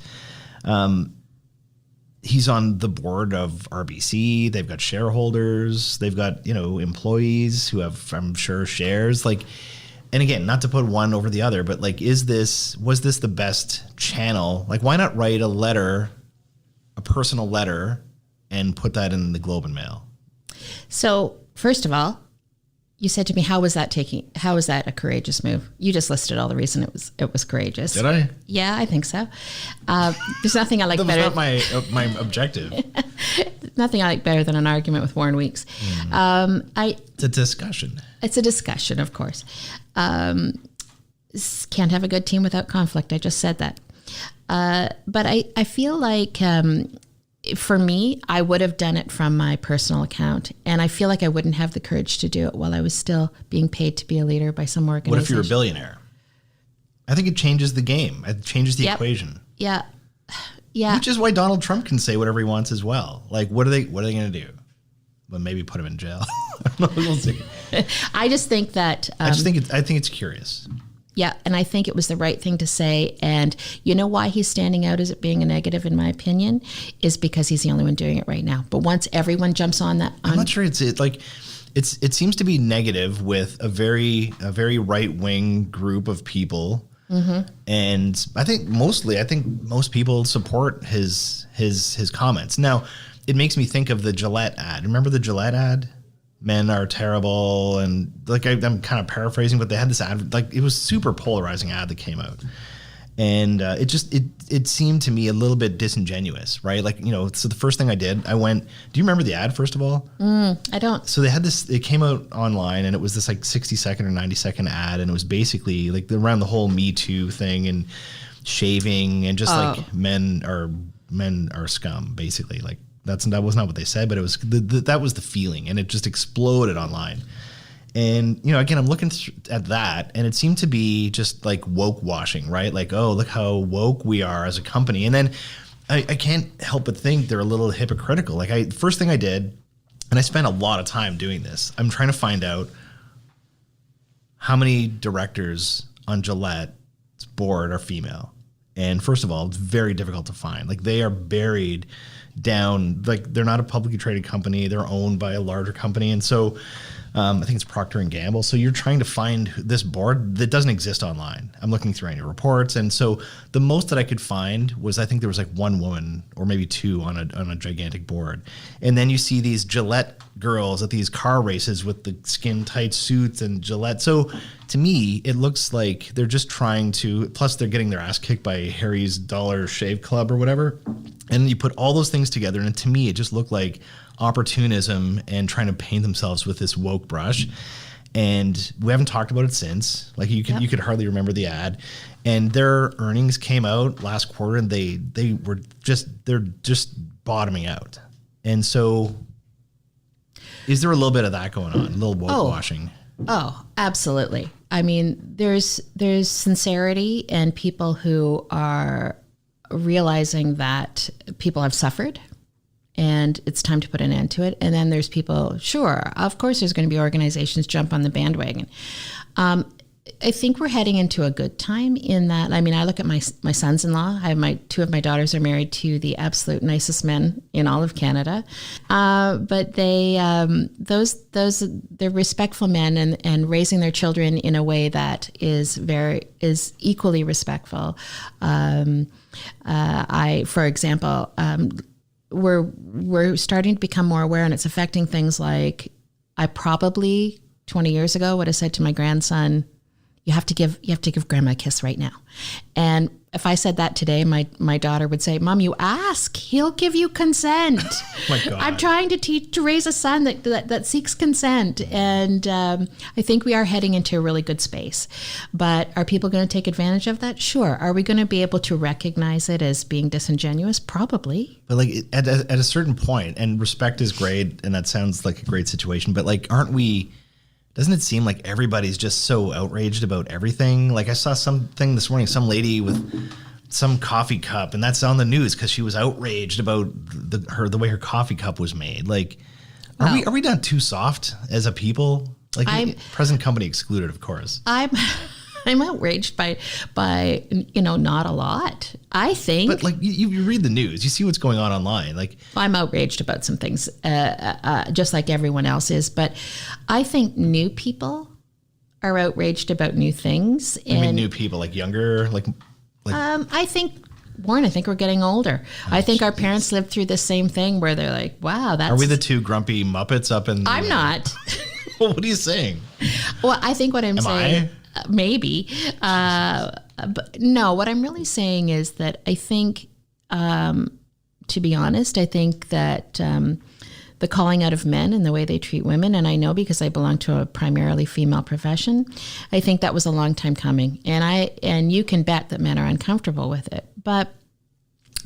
He's on the board of RBC. They've got shareholders. They've got, employees who have, I'm sure, shares. Like, and again, not to put one over the other, but like, was this the best channel? Like, why not write a personal letter, and put that in the Globe and Mail? So first of all, you said to me, how was that a courageous move? You just listed all the reason it was courageous. Did I? Yeah, I think so. There's nothing I like better. That was not my objective. Nothing I like better than an argument with Warren Weeks. It's a discussion. It's a discussion, of course. Can't have a good team without conflict. I just said that. But I feel like for me, I would have done it from my personal account, and I feel like I wouldn't have the courage to do it while I was still being paid to be a leader by some organization. What if you're a billionaire? I think it changes the game. It changes the equation. Yeah. Which is why Donald Trump can say whatever he wants as well. Like, what are they going to do? Well, maybe put him in jail. We'll see. I just think that I think it's curious. Yeah, and I think it was the right thing to say. And you know why he's standing out as it being a negative, in my opinion, is because he's the only one doing it right now. But once everyone jumps on that, I'm not sure it seems to be negative with a very right wing group of people, and I think most people support his comments. Now, it makes me think of the Gillette ad. Remember the Gillette ad? Men are terrible, and like I'm kind of paraphrasing, but they had this ad, like it was super polarizing ad that came out, and it seemed to me a little bit disingenuous, right? Like, so the first thing I did, I went, do you remember the ad first of all? I don't. So they had this, it came out online, and it was this like 60-second or 90-second ad, and it was basically like around the whole Me Too thing and shaving and just like men are scum, basically. Like, that was not what they said, but it was that was the feeling, and it just exploded online. And again, I'm looking at that, and it seemed to be just like woke washing, right? Like, oh, look how woke we are as a company. And then I can't help but think they're a little hypocritical. Like, first thing I did, and I spent a lot of time doing this, I'm trying to find out how many directors on Gillette's board are female. And first of all, it's very difficult to find. Like, they are buried down, like they're not a publicly traded company, they're owned by a larger company, and so I think it's Procter and Gamble. So you're trying to find this board that doesn't exist online. I'm looking through annual reports, and so the most that I could find was, I think there was like one woman or maybe two on a gigantic board. And then you see these Gillette girls at these car races with the skin tight suits and Gillette. So to me, it looks like they're just trying to, plus they're getting their ass kicked by Harry's Dollar Shave Club or whatever. And you put all those things together, and to me, it just looked like opportunism and trying to paint themselves with this woke brush. And we haven't talked about it since. Like, you could hardly remember the ad. And their earnings came out last quarter, and they're just bottoming out. And so, is there a little bit of that going on? A little woke washing? Oh, absolutely. I mean, there's sincerity and people who are realizing that people have suffered and it's time to put an end to it. And then there's people, sure, of course there's going to be organizations jump on the bandwagon. I think we're heading into a good time in that. I mean, I look at my sons-in-law. I have two of my daughters are married to the absolute nicest men in all of Canada, but they they're respectful men and raising their children in a way that is equally respectful. For example, we're starting to become more aware, and it's affecting things like I probably 20 years ago would have said to my grandson, you have to give grandma a kiss right now. And if I said that today, my daughter would say, Mom, you ask, he'll give you consent. Oh my God. I'm trying to raise a son that seeks consent. And I think we are heading into a really good space. But are people going to take advantage of that? Sure. Are we going to be able to recognize it as being disingenuous? Probably. But like at a certain point, and respect is great, and that sounds like a great situation, but like, doesn't it seem like everybody's just so outraged about everything? Like I saw something this morning, some lady with some coffee cup, and that's on the news because she was outraged about the way her coffee cup was made. Like, are we not too soft as a people? Like, present company excluded, of course. I'm outraged by not a lot, I think. But like you read the news, you see what's going on online. Like I'm outraged about some things, just like everyone else is. But I think new people are outraged about new things. I mean, new people, like younger, like. I think, Warren, I think we're getting older. I think our parents lived through the same thing where they're like, wow, that's. Are we the two grumpy Muppets up in? I'm not. Well, what are you saying? Well, I think what I'm saying. Maybe. But no, what I'm really saying is that I think, to be honest, I think that the calling out of men and the way they treat women, and I know because I belong to a primarily female profession, I think that was a long time coming. And you can bet that men are uncomfortable with it. But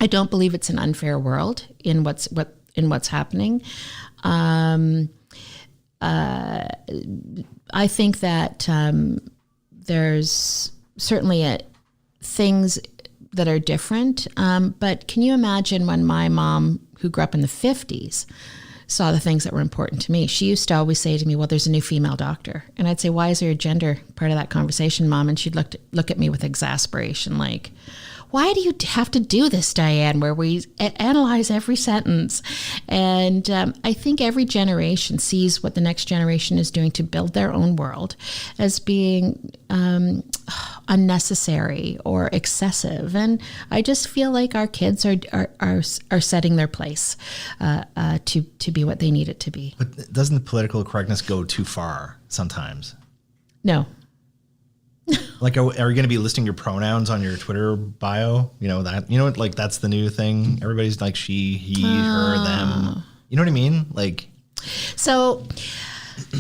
I don't believe it's an unfair world in what's happening. I think that there's certainly things that are different. But can you imagine when my mom, who grew up in the 50s, saw the things that were important to me? She used to always say to me, well, there's a new female doctor. And I'd say, why is there a gender part of that conversation, Mom? And she'd look at me with exasperation, like, why do you have to do this, Dianne, where we analyze every sentence? And I think every generation sees what the next generation is doing to build their own world as being unnecessary or excessive. And I just feel like our kids are setting their place to be what they need it to be. But doesn't the political correctness go too far sometimes? No. Like, are we going to be listing your pronouns on your Twitter bio? Like that's the new thing. Everybody's like she, he, her, them. You know what I mean? Like, so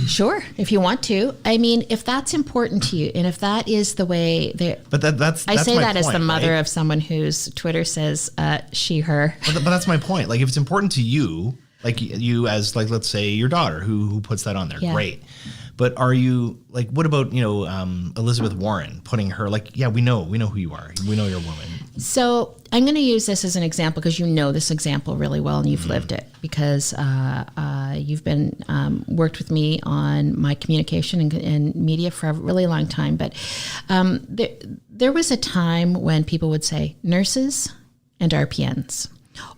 sure, if you want to. I mean, if that's important to you, and if that is the way they. But that's I say my that point, as the mother right? of someone whose Twitter says she, her. But that's my point. Like, if it's important to you, like you as like, let's say your daughter who puts that on there, Yeah. Great. But are you like, what about, Elizabeth Warren putting her like, yeah, we know who you are. We know you're a woman. So I'm going to use this as an example because you know this example really well and you've lived it because you've been worked with me on my communication and media for a really long time. But there was a time when people would say nurses and RPNs.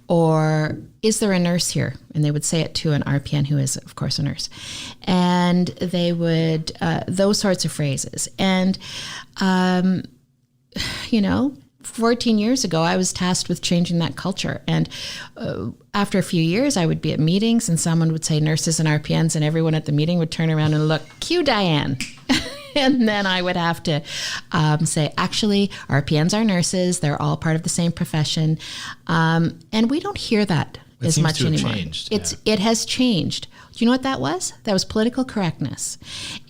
Or is there a nurse here? And they would say it to an RPN who is, of course, a nurse. And they would, those sorts of phrases. And, 14 years ago, I was tasked with changing that culture. And after a few years, I would be at meetings and someone would say nurses and RPNs and everyone at the meeting would turn around and look, cue Dianne. And then I would have to say, actually, RPNs are nurses. They're all part of the same profession. And we don't hear that as much anymore. It has changed. Do you know what that was? That was political correctness.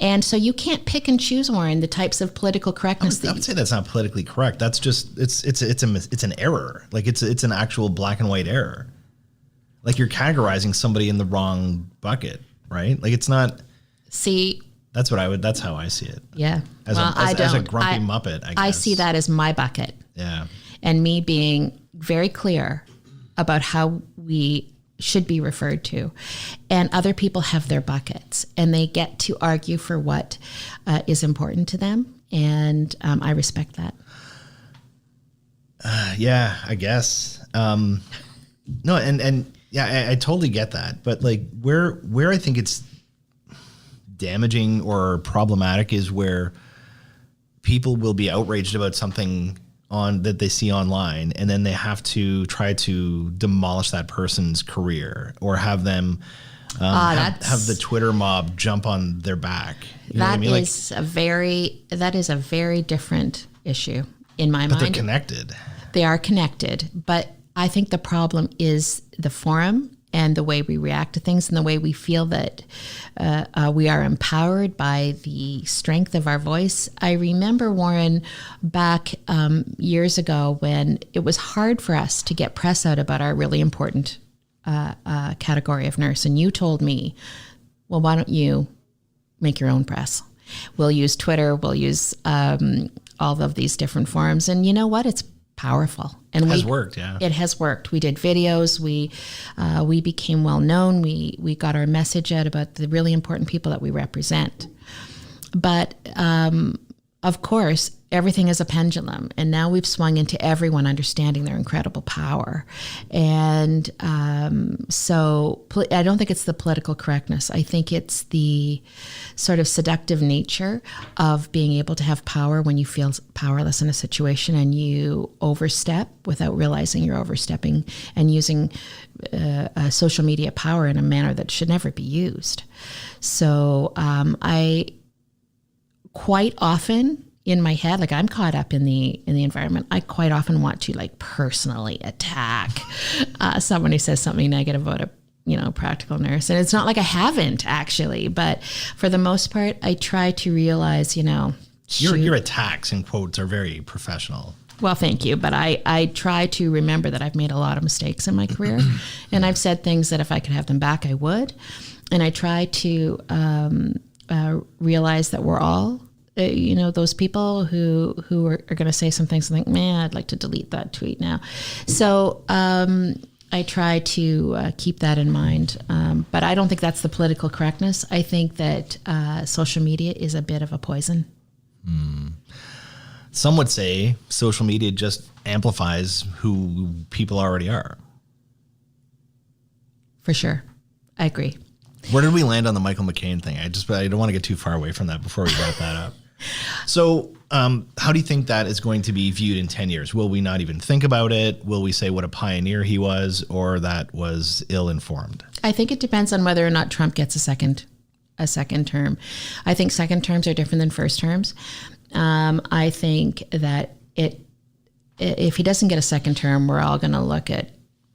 And so you can't pick and choose, Warren, the types of political correctness. I would say that's not politically correct. That's just, it's an error. Like it's an actual black and white error. Like you're categorizing somebody in the wrong bucket, right? Like it's not. See. That's how I see it. Yeah. As a grumpy Muppet, I guess. I see that as my bucket. Yeah. And me being very clear about how we should be referred to, and other people have their buckets, and they get to argue for what is important to them, and I respect that. Yeah, I guess. No, and yeah, I totally get that. But like where I think it's damaging or problematic is where people will be outraged about something that they see online, and then they have to try to demolish that person's career or have them have the Twitter mob jump on their back. You know what I mean? That is a very different issue in my mind. But they're connected. They are connected, but I think the problem is the forum and the way we react to things and the way we feel that we are empowered by the strength of our voice. I remember, Warren, back years ago when it was hard for us to get press out about our really important category of nurse. And you told me, well, why don't you make your own press? We'll use Twitter. We'll use all of these different forums. And you know what? It's powerful. And it has worked, yeah. It has worked. We did videos. We became well known. We got our message out about the really important people that we represent. But of course, everything is a pendulum, and now we've swung into everyone understanding their incredible power. And so I don't think it's the political correctness. I think it's the sort of seductive nature of being able to have power when you feel powerless in a situation and you overstep without realizing you're overstepping and using social media power in a manner that should never be used. So I quite often in my head, like I'm caught up in the environment, I quite often want to like personally attack someone who says something negative about a practical nurse. And it's not like I haven't actually, but for the most part, I try to realize, your attacks in quotes are very professional. Well, thank you. But I try to remember that I've made a lot of mistakes in my career and I've said things that if I could have them back, I would. And I try to realize that we're all, those people who are going to say some things and think, man, I'd like to delete that tweet now. So I try to keep that in mind. But I don't think that's the political correctness. I think that social media is a bit of a poison. Some would say social media just amplifies who people already are. For sure. I agree. Where did we land on the Michael McCain thing? I don't want to get too far away from that before we wrap that up. So how do you think that is going to be viewed in 10 years? Will we not even think about it? Will we say what a pioneer he was, or that was ill-informed? I think it depends on whether or not Trump gets a second term. I think second terms are different than first terms. I think that if he doesn't get a second term, we're all going to look at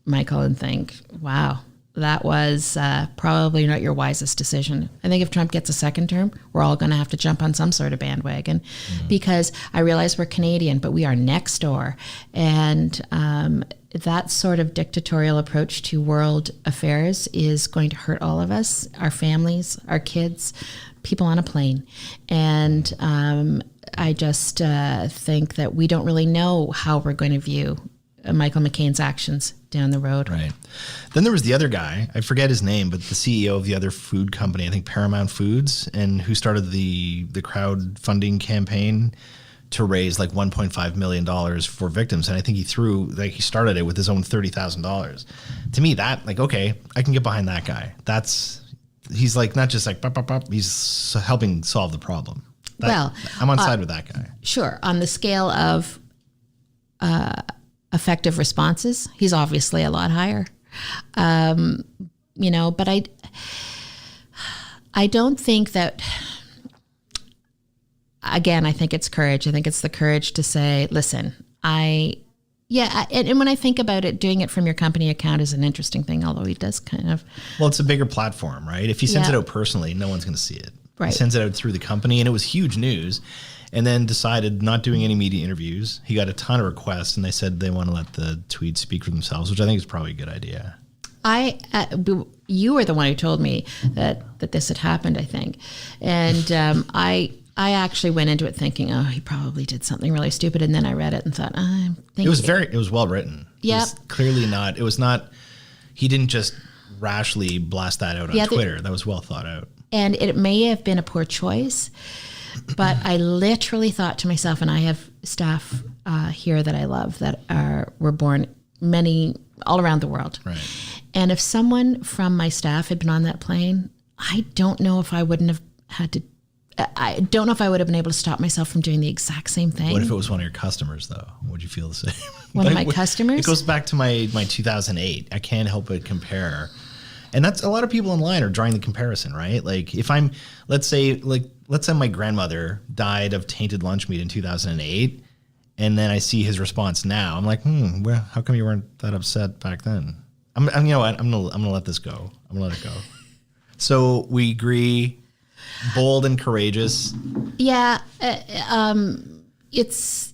Michael and think, wow, that was probably not your wisest decision. I think if Trump gets a second term, we're all going to have to jump on some sort of bandwagon because I realize we're Canadian, but we are next door. And that sort of dictatorial approach to world affairs is going to hurt all of us, our families, our kids, people on a plane. And I just think that we don't really know how we're going to view Michael McCain's actions down the road. Right. Then there was the other guy, I forget his name, but the CEO of the other food company, I think Paramount Foods, and who started the crowdfunding campaign to raise like $1.5 million for victims. And I think he started it with his own $30,000. To me, that okay, I can get behind that guy. He's like, not just like, bop, bop, bop, he's helping solve the problem. I'm on side with that guy. Sure. On the scale of effective responses, he's obviously a lot higher. But I don't think that, again, I think it's courage. I think it's the courage to say, listen, and when I think about it, doing it from your company account is an interesting thing, although he does kind of. Well, it's a bigger platform, right? If he sends it out personally, no one's going to see it. Right. He sends it out through the company, and it was huge news. And then decided not doing any media interviews. He got a ton of requests, and they said they want to let the tweets speak for themselves, which I think is probably a good idea. You were the one who told me that this had happened, I think. And I actually went into it thinking, oh, he probably did something really stupid. And then I read it and thought, it was well written. Yeah. It was clearly not, he didn't just rashly blast that out on Twitter. That was well thought out. And it may have been a poor choice, but I literally thought to myself, and I have staff here that I love that were born many all around the world. Right. And if someone from my staff had been on that plane, I don't know if I wouldn't have had to. I don't know if I would have been able to stop myself from doing the exact same thing. What if it was one of your customers, though? Would you feel the same? One of my customers? It goes back to my 2008. I can't help but compare. And that's a lot of people online are drawing the comparison, right? Like if I'm, let's say my grandmother died of tainted lunch meat in 2008, and then I see his response now. I'm like, well, how come you weren't that upset back then? I'm you know what? I'm gonna let this go. I'm gonna let it go. So we agree. Bold and courageous. Yeah, it's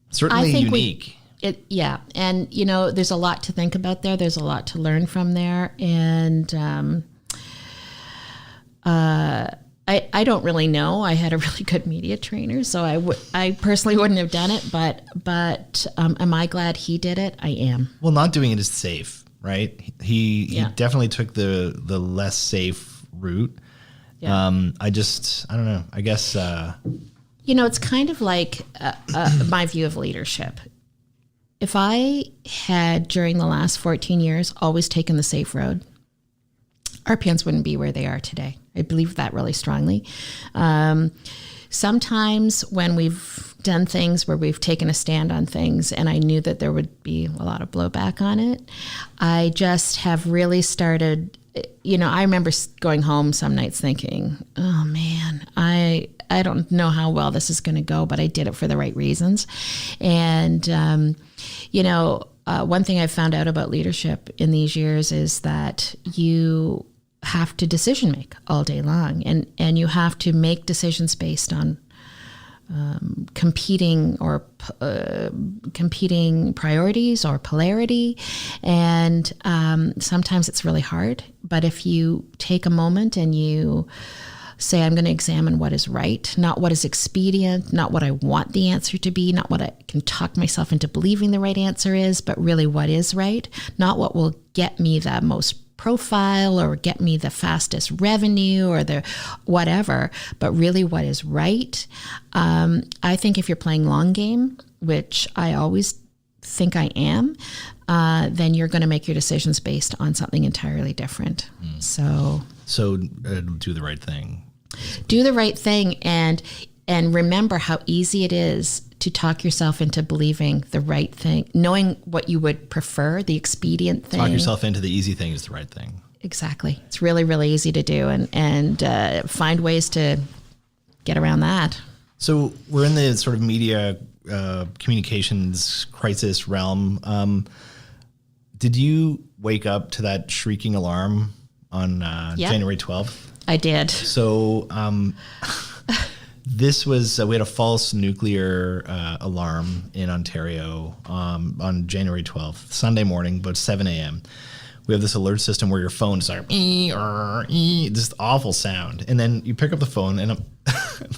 certainly unique. And there's a lot to think about there. There's a lot to learn from there, and I don't really know. I had a really good media trainer, so I personally wouldn't have done it. But am I glad he did it? I am. Well, not doing it is safe, right? He definitely took the less safe route. Yeah. I don't know. I guess. It's kind of like my view of leadership. If I had, during the last 14 years, always taken the safe road, RPNs wouldn't be where they are today. I believe that really strongly. Sometimes when we've done things where we've taken a stand on things and I knew that there would be a lot of blowback on it, I just have really started... I remember going home some nights thinking, oh man, I don't know how well this is going to go, but I did it for the right reasons. And, one thing I've found out about leadership in these years is that you have to decision make all day long, and you have to make decisions based on competing priorities or polarity, and sometimes it's really hard. But if you take a moment and you say, I'm going to examine what is right, not what is expedient, not what I want the answer to be, not what I can talk myself into believing the right answer is, but really what is right, not what will get me the most profile or get me the fastest revenue or the whatever, but really what is right. I think if you're playing long game, which I always think I am, then you're going to make your decisions based on something entirely different. So do the right thing. Do the right thing, and remember how easy it is to talk yourself into believing the right thing, knowing what you would prefer, the expedient thing. Talk yourself into the easy thing is the right thing. Exactly. It's really, really easy to do, and find ways to get around that. So we're in the sort of media communications crisis realm. Did you wake up to that shrieking alarm on January 12th? I did. So this was, we had a false nuclear alarm in Ontario on January 12th, Sunday morning, about 7 a.m. We have this alert system where your phone starts this awful sound. And then you pick up the phone and I'm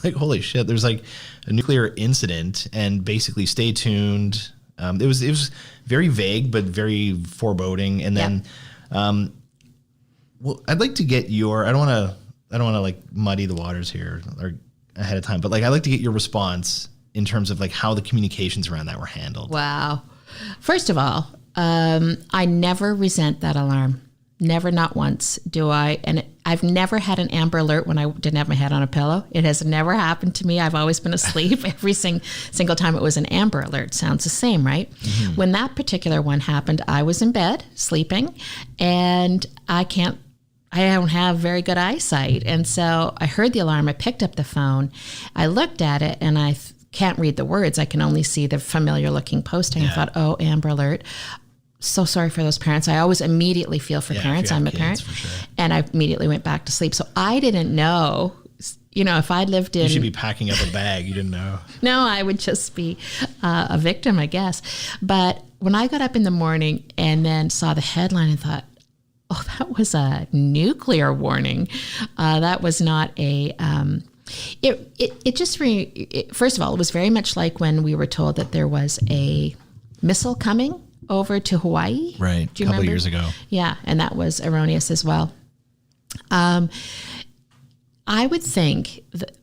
like, holy shit, there's like a nuclear incident, and basically stay tuned. It was very vague, but very foreboding. And then, well, I'd like to get your, I don't want to like muddy the waters here or ahead of time, but like I'd like to get your response in terms of like how the communications around that were handled. Wow. First of all, I never resent that alarm. Never, not once do I. And I've never had an Amber Alert when I didn't have my head on a pillow. It has never happened to me. I've always been asleep. Every single time it was an Amber Alert. Sounds the same, right? Mm-hmm. When that particular one happened, I was in bed sleeping, and I don't have very good eyesight. And so I heard the alarm. I picked up the phone. I looked at it, and I can't read the words. I can only see the familiar looking posting. I thought, oh, Amber Alert. So sorry for those parents. I always immediately feel for parents. I'm a parent. For sure. And I immediately went back to sleep. So I didn't know, if I lived in... You should be packing up a bag. You didn't know. No, I would just be a victim, I guess. But when I got up in the morning and then saw the headline and thought, oh, that was a nuclear warning. That was not a... First of all, it was very much like when we were told that there was a missile coming. over to Hawaii. Right. Do you a couple remember? of years ago. Yeah, and that was erroneous as well. I would think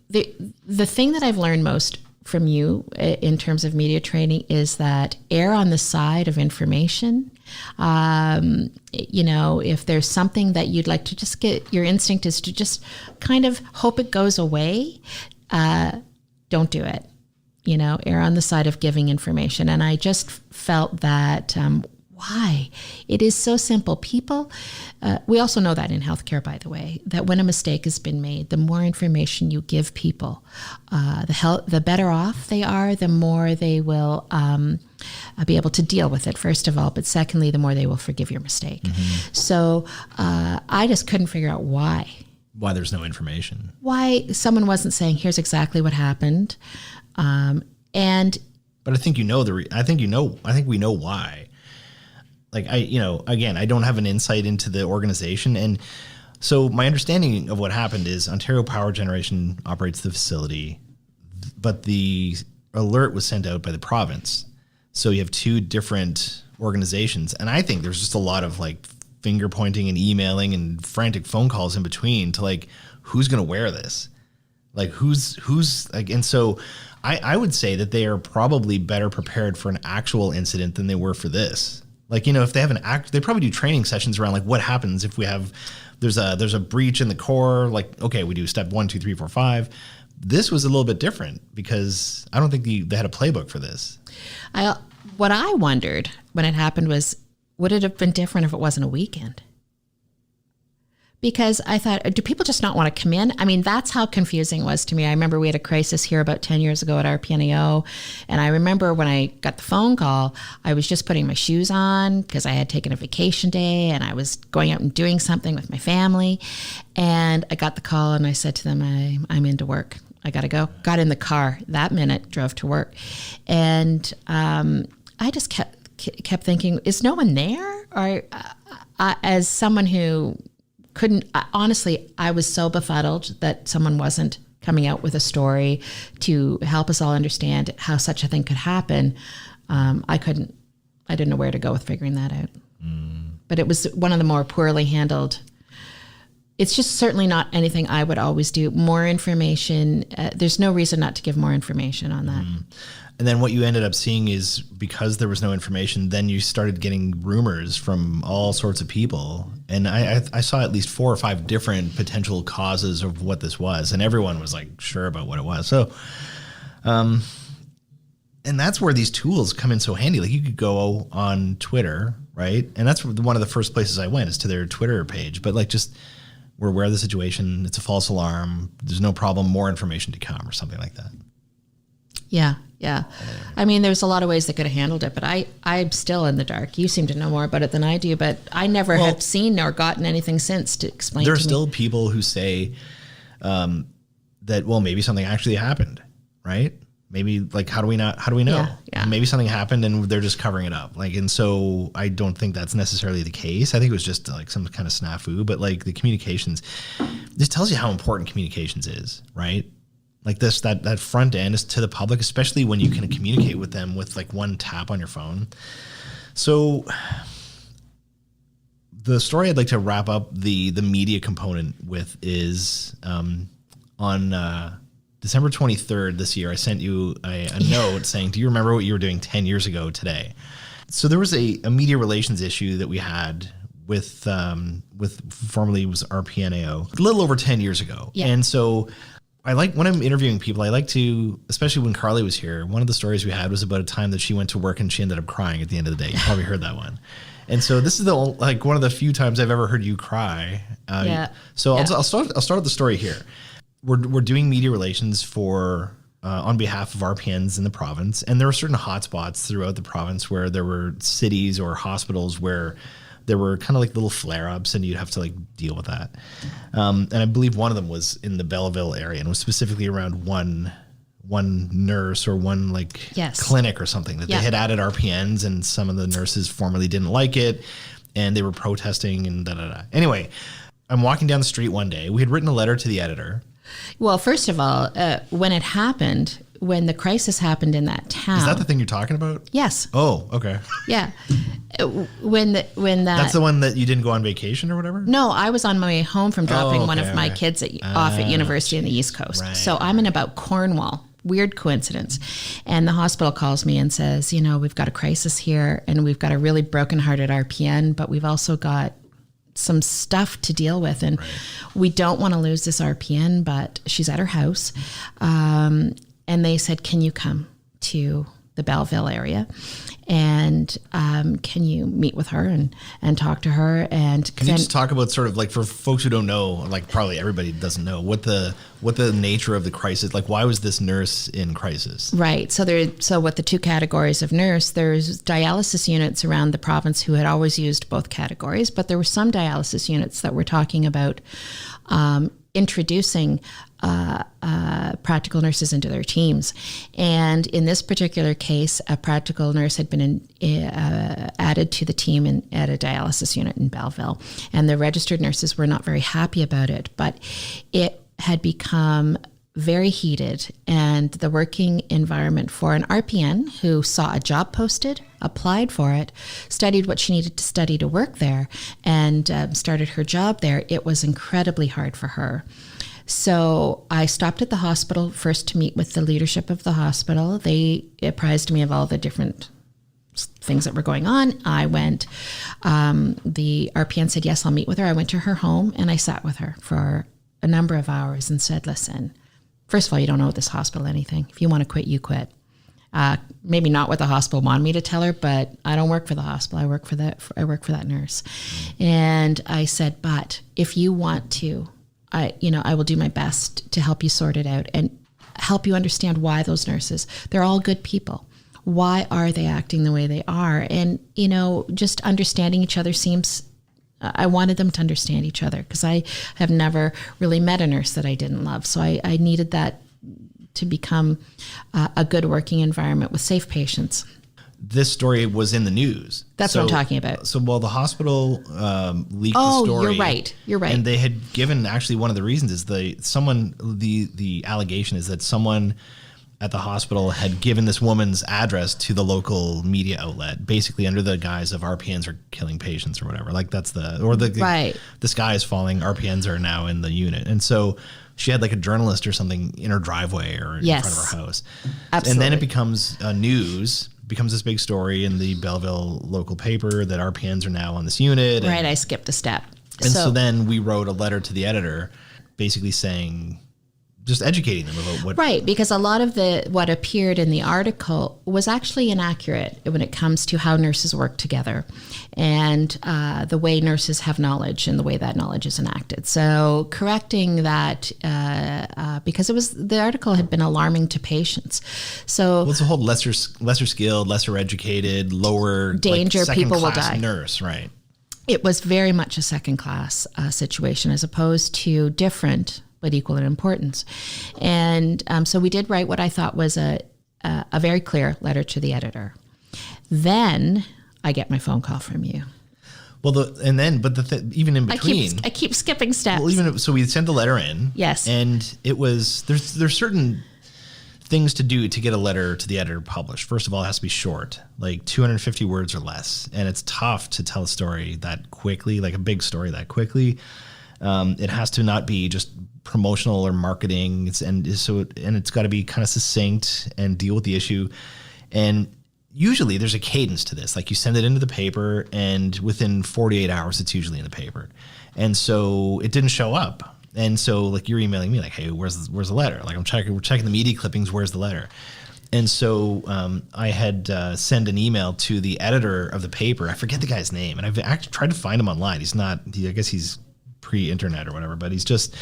the thing that I've learned most from you in terms of media training is that err on the side of information. If there's something that you'd like to just get, your instinct is to just kind of hope it goes away. Don't do it. Err on the side of giving information. And I just felt that, why? It is so simple. People, we also know that in healthcare, by the way, that when a mistake has been made, the more information you give people, the better off they are, the more they will be able to deal with it, first of all. But secondly, the more they will forgive your mistake. Mm-hmm. So I just couldn't figure out why. Why there's no information. Why someone wasn't saying, here's exactly what happened. But I think we know why. Like again, I don't have an insight into the organization. And so my understanding of what happened is Ontario Power Generation operates the facility, but the alert was sent out by the province. So you have two different organizations. And I think there's just a lot of like finger pointing and emailing and frantic phone calls in between to like, who's going to wear this? Like who's like, and so I would say that they are probably better prepared for an actual incident than they were for this. Like, if they have they probably do training sessions around like what happens if there's a breach in the core, like, okay, we do step 1, 2, 3, 4, 5. This was a little bit different because I don't think they had a playbook for this. What I wondered when it happened was, would it have been different if it wasn't a weekend? Because I thought, do people just not want to come in? I mean, that's how confusing it was to me. I remember we had a crisis here about 10 years ago at RPNAO. And I remember when I got the phone call, I was just putting my shoes on because I had taken a vacation day and I was going out and doing something with my family. And I got the call and I said to them, I'm into work. I got to go. Got in the car that minute, drove to work. And I just kept thinking, is no one there? Or as someone who honestly, I was so befuddled that someone wasn't coming out with a story to help us all understand how such a thing could happen. I didn't know where to go with figuring that out. But it was one of the more poorly handled. It's just certainly not anything I would always do. More information. There's no reason not to give more information on that. And then what you ended up seeing is because there was no information, then you started getting rumors from all sorts of people. And I saw at least 4 or 5 different potential causes of what this was. And everyone was like sure about what it was. So, and that's where these tools come in so handy. Like you could go on Twitter, right? And that's one of the first places I went is to their Twitter page. But like just, we're aware of the situation. It's a false alarm. There's no problem. More information to come or something like that. Yeah. I mean, there's a lot of ways they could have handled it, but I'm still in the dark. You seem to know more about it than I do, but I never have seen or gotten anything since to explain to me. There are still people who say that, well, maybe something actually happened, right? Maybe like, how do we know? Yeah. Maybe something happened and they're just covering it up. Like, and so I don't think that's necessarily the case. I think it was just like some kind of snafu, but like the communications, this tells you how important communications is, right? Like that front end is to the public, especially when you can communicate with them with like one tap on your phone. So the story I'd like to wrap up the media component with is on December 23rd this year, I sent you a note saying, do you remember what you were doing 10 years ago today? So there was a media relations issue that we had with formerly was RPNAO a little over 10 years ago. Yeah. And so when I'm interviewing people, I like to, especially when Carly was here, one of the stories we had was about a time that she went to work and she ended up crying at the end of the day. You probably heard that one. And so this is one of the few times I've ever heard you cry. So I'll start the story here. We're doing media relations for on behalf of RPNs in the province, and there were certain hotspots throughout the province where there were cities or hospitals where there were kind of like little flare-ups, and you'd have to like deal with that. And I believe one of them was in the Belleville area, and was specifically around one nurse or one clinic or something that they had added RPNs, and some of the nurses formerly didn't like it, and they were protesting and da-da-da. Anyway, I'm walking down the street one day. We had written a letter to the editor. Well, first of all, when it happened, when the crisis happened in that town. Is that the thing you're talking about? Yes. Oh, okay. Yeah. When That's the one that you didn't go on vacation or whatever? No, I was on my way home from dropping one of okay, my okay. kids off at university in the East Coast. Right, so I'm in about Cornwall. Weird coincidence. And the hospital calls me and says, we've got a crisis here and we've got a really brokenhearted RPN, but we've also got some stuff to deal with. And we don't want to lose this RPN, but she's at her house. And they said, can you come to the Belleville area? And can you meet with her and talk to her? And can you just talk about sort of like for folks who don't know, like probably everybody doesn't know what the nature of the crisis, like why was this nurse in crisis? Right. So what the two categories of nurse, there's dialysis units around the province who had always used both categories, but there were some dialysis units that were talking about introducing practical nurses into their teams. And in this particular case, a practical nurse had been added to the team at a dialysis unit in Belleville. And the registered nurses were not very happy about it, but it had become very heated, and the working environment for an RPN who saw a job posted, applied for it, studied what she needed to study to work there, and started her job there, it was incredibly hard for her. So I stopped at the hospital first to meet with the leadership of the hospital. They apprised me of all the different things that were going on. I went, the RPN said, yes, I'll meet with her. I went to her home and I sat with her for a number of hours and said, listen, first of all, you don't owe this hospital anything. If you want to quit, you quit. Maybe not what the hospital wanted me to tell her, but I don't work for the hospital. I work for that nurse. And I said, but if you want to, I will do my best to help you sort it out and help you understand why those nurses, they're all good people. Why are they acting the way they are? And, just understanding each other I wanted them to understand each other because I have never really met a nurse that I didn't love. So I needed that to become a good working environment with safe patients. This story was in the news. That's what I'm talking about. So while the hospital leaked the story. Oh, you're right. And they had given, actually one of the reasons is the allegation is that someone at the hospital had given this woman's address to the local media outlet, basically under the guise of RPNs are killing patients or whatever. Like the sky is falling, RPNs are now in the unit. And so she had like a journalist or something in her driveway or in front of her house. Absolutely. And then it becomes becomes this big story in the Belleville local paper that RPNs are now on this unit. Right, I skipped a step. And so then we wrote a letter to the editor basically saying, just educating them about what... Right, because a lot of what appeared in the article was actually inaccurate when it comes to how nurses work together and the way nurses have knowledge and the way that knowledge is enacted. So correcting that, because the article had been alarming to patients. So it's a whole lesser skilled, lesser educated, lower danger, like people will die. Nurse, right? It was very much a second class situation as opposed to different but equal in importance. And so we did write what I thought was a very clear letter to the editor. Then I get my phone call from you. Well, even in between, I keep skipping steps. Well, so we sent the letter in. Yes. And it was, there's certain things to do to get a letter to the editor published. First of all, it has to be short, like 250 words or less. And it's tough to tell a story that quickly, like a big story that quickly. It has to not be just promotional or marketing, it's got to be kind of succinct and deal with the issue. And usually there's a cadence to this. Like you send it into the paper, and within 48 hours, it's usually in the paper. And so it didn't show up. And so like you're emailing me like, hey, where's the letter? Like we're checking the media clippings. Where's the letter? And so I had sent an email to the editor of the paper. I forget the guy's name, and I've actually tried to find him online. I guess he's pre-internet or whatever, but he's just,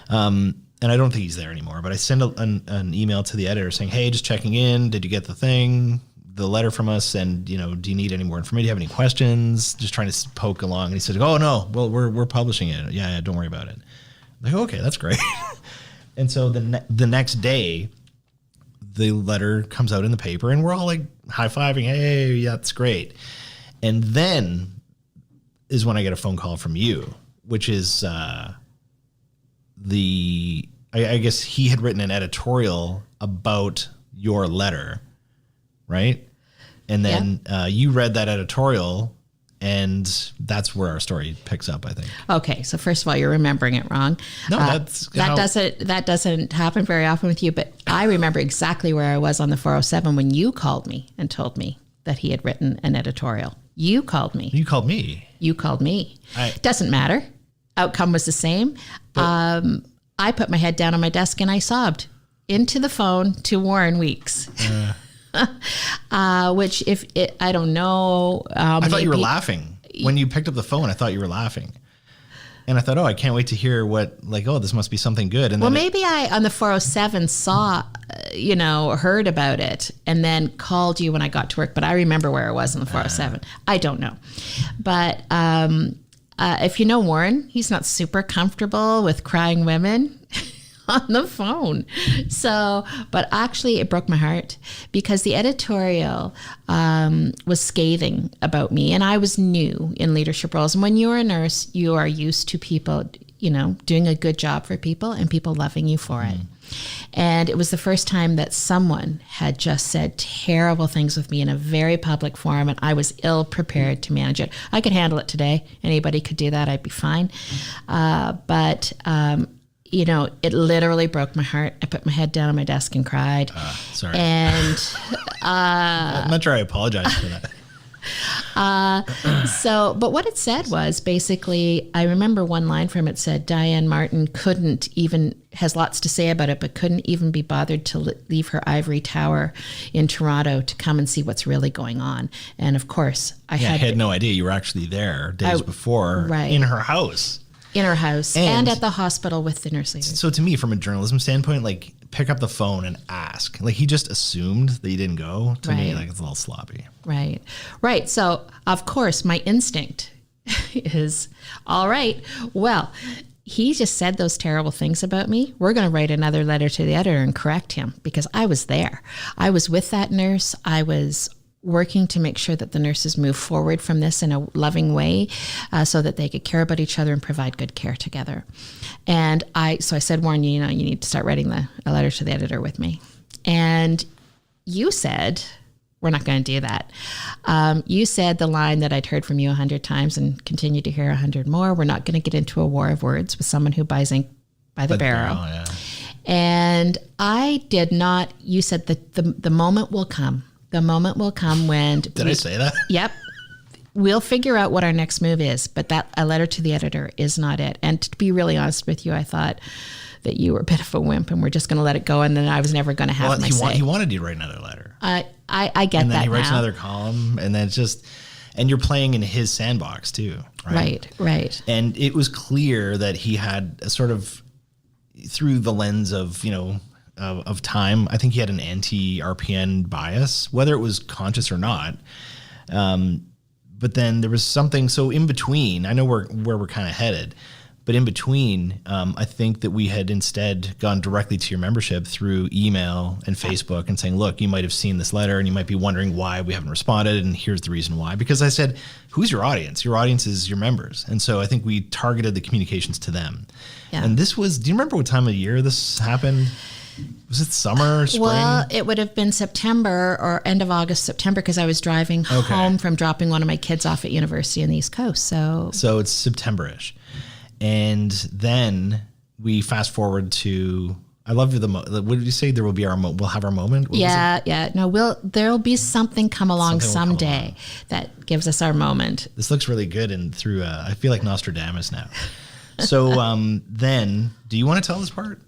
and I don't think he's there anymore, but I sent an email to the editor saying, hey, just checking in. Did you get the letter from us? And, do you need any more information? Do you have any questions? Just trying to poke along. And he said, oh no, well, we're publishing it. Yeah, don't worry about it. I'm like, okay, that's great. And so the next day, the letter comes out in the paper and we're all like high-fiving. Hey, yeah, that's great. And then is when I get a phone call from you, which is I guess he had written an editorial about your letter, right? And then you read that editorial, and that's where our story picks up, I think. Okay, so first of all, you're remembering it wrong. No, that doesn't happen very often with you, but I remember exactly where I was on the 407 when you called me and told me that he had written an editorial. You called me. You called me. You called me. Doesn't matter. Outcome was the same. I put my head down on my desk and I sobbed into the phone to Warren Weeks. Which I don't know. I thought you were laughing. When you picked up the phone, I thought you were laughing. And I thought, I can't wait to hear this must be something good. And maybe I, on the 407, saw, heard about it and then called you when I got to work. But I remember where I was on the 407. I don't know. But if you know Warren, he's not super comfortable with crying women on the phone. So, but actually it broke my heart because the editorial was scathing about me, and I was new in leadership roles. And when you're a nurse, you are used to people, doing a good job for people and people loving you for it. And it was the first time that someone had just said terrible things with me in a very public forum, and I was ill prepared to manage it. I could handle it today. Anybody could do that. I'd be fine. But it literally broke my heart. I put my head down on my desk and cried. Sorry. And I'm not sure I apologize for that. But what it said was basically, I remember one line from it said, Dianne Martin has lots to say about it, but couldn't even be bothered to leave her ivory tower in Toronto to come and see what's really going on. And of course, I had no idea you were actually there days before in her house. In her house and at the hospital with the nurse leaders. So to me, from a journalism standpoint, pick up the phone and ask. He just assumed that you didn't go. To me, it's a little sloppy. Right. So, of course, my instinct is, all right, well, he just said those terrible things about me. We're going to write another letter to the editor and correct him because I was there. I was with that nurse. I was working to make sure that the nurses move forward from this in a loving way so that they could care about each other and provide good care together. And I said, Warren, you need to start writing a letter to the editor with me. And you said, we're not going to do that. You said the line that I'd heard from you 100 times and continue to hear 100 more. We're not going to get into a war of words with someone who buys ink by the barrel. Yeah. And I did not. You said that the moment will come. The moment will come when... Did I say that? Yep. We'll figure out what our next move is, but a letter to the editor is not it. And to be really honest with you, I thought that you were a bit of a wimp and we're just going to let it go, and then I was never going to have my say. He wanted you to write another letter. I get that now. And then he writes another column, and then it's just... And you're playing in his sandbox too, right? Right. And it was clear that he had a sort of, through the lens of, of time, I think he had an anti-RPN bias, whether it was conscious or not. But then there was something, so in between, I know where we're kind of headed, but in between, I think that we had instead gone directly to your membership through email and Facebook and saying, look, you might have seen this letter and you might be wondering why we haven't responded, and here's the reason why. Because I said, who's your audience? Your audience is your members. And so I think we targeted the communications to them. Yeah. And this was, do you remember what time of year this happened? Was it summer, spring? Well, it would have been September or end of August, September, because I was driving home from dropping one of my kids off at university on the East Coast. So it's September-ish. And then we fast forward to, I love what did you say? We'll have our moment? No, there'll be something come along someday that gives us our moment. This looks really good and through, I feel like Nostradamus now. So then, do you want to tell this part?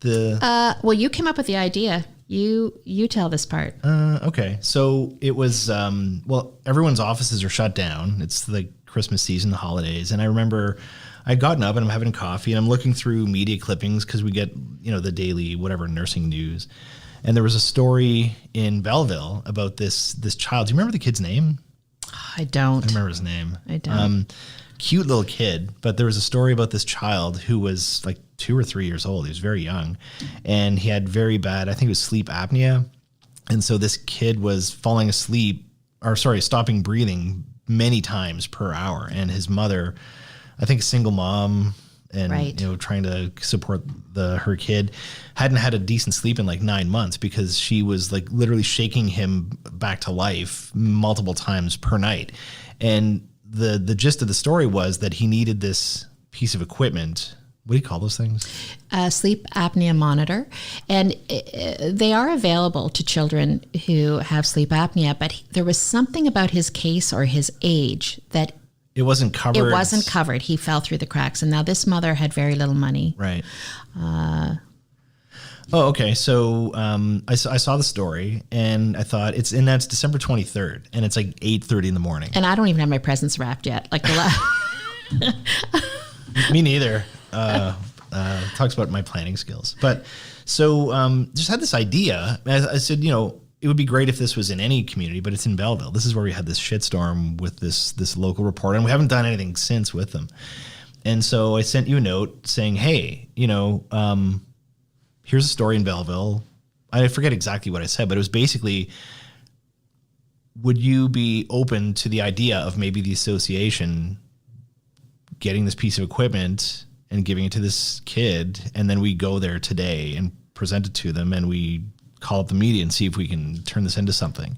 Well, you came up with the idea. You tell this part. Okay. So it was, everyone's offices are shut down. It's the Christmas season, the holidays. And I remember I'd gotten up and I'm having coffee and I'm looking through media clippings because we get, the daily, whatever, nursing news. And there was a story in Belleville about this child. Do you remember the kid's name? I don't. I remember his name. I don't. Cute little kid, but there was a story about this child who was like 2 or 3 years old. He was very young and he had very bad, I think it was sleep apnea. And so this kid was stopping breathing many times per hour. And his mother, I think a single mom, and Right. trying to support her kid. Hadn't had a decent sleep in like 9 months because she was like literally shaking him back to life multiple times per night. And the gist of the story was that he needed this piece of equipment. What do you call those things? Sleep apnea monitor. And they are available to children who have sleep apnea, but there was something about his case or his age that it wasn't covered. It wasn't covered. He fell through the cracks. And now this mother had very little money. Right. Okay. So I saw the story and I thought that's December 23rd and it's like 8:30 in the morning. And I don't even have my presents wrapped yet. Like Me neither. Talks about my planning skills. But so just had this idea. I said, it would be great if this was in any community, but it's in Belleville. This is where we had this shitstorm with this local reporter, and we haven't done anything since with them. And so I sent you a note saying, hey, here's a story in Belleville. I forget exactly what I said, but it was basically, would you be open to the idea of maybe the association getting this piece of equipment and giving it to this kid, and then we go there today and present it to them, and we call up the media and see if we can turn this into something.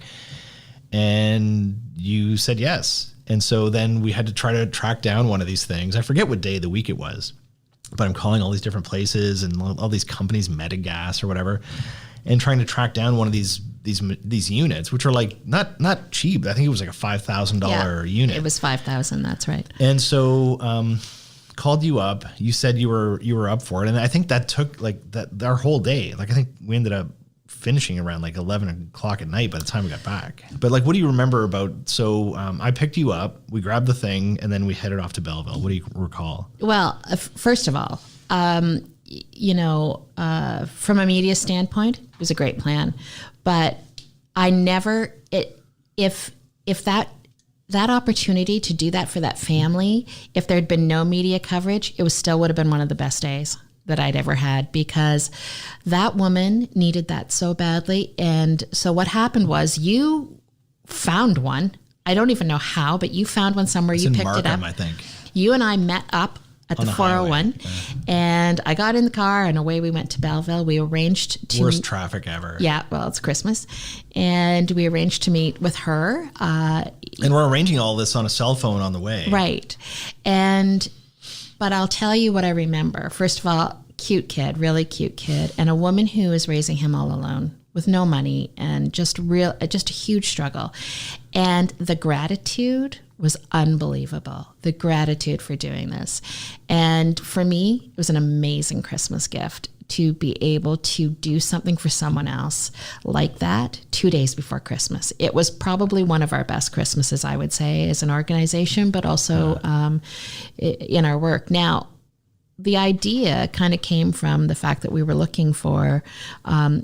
And you said yes. And so then we had to try to track down one of these things. I forget what day of the week it was, but I'm calling all these different places and all these companies, Metagas or whatever, and trying to track down one of these units, which are like not cheap. I think it was like a $5,000 unit. It was $5,000. That's right. And so called you up. You said you were up for it, and I think that took like that our whole day. Like I think we ended up finishing around like 11 o'clock at night by the time we got back. But like, what do you remember about? So I picked you up. We grabbed the thing, and then we headed off to Belleville. What do you recall? Well, first of all, from a media standpoint, it was a great plan, but I never if that opportunity to do that for that family, if there'd been no media coverage, it still would have been one of the best days that I'd ever had, because that woman needed that so badly. And so what happened was you found one. I don't even know how, but you found one somewhere. It's you in picked Markham, it up. I think. You and I met up at the 401, and I got in the car and away we went to Belleville. We arranged to worst traffic ever. Yeah, well, it's Christmas, and we arranged to meet with her. And we're arranging all this on a cell phone on the way. Right, but I'll tell you what I remember. First of all, cute kid, really cute kid, and a woman who is raising him all alone with no money and just a huge struggle. And the gratitude was unbelievable. The gratitude for doing this. And for me, it was an amazing Christmas gift to be able to do something for someone else like that 2 days before Christmas. It was probably one of our best Christmases, I would say, as an organization, but also in our work. Now, the idea kind of came from the fact that we were looking for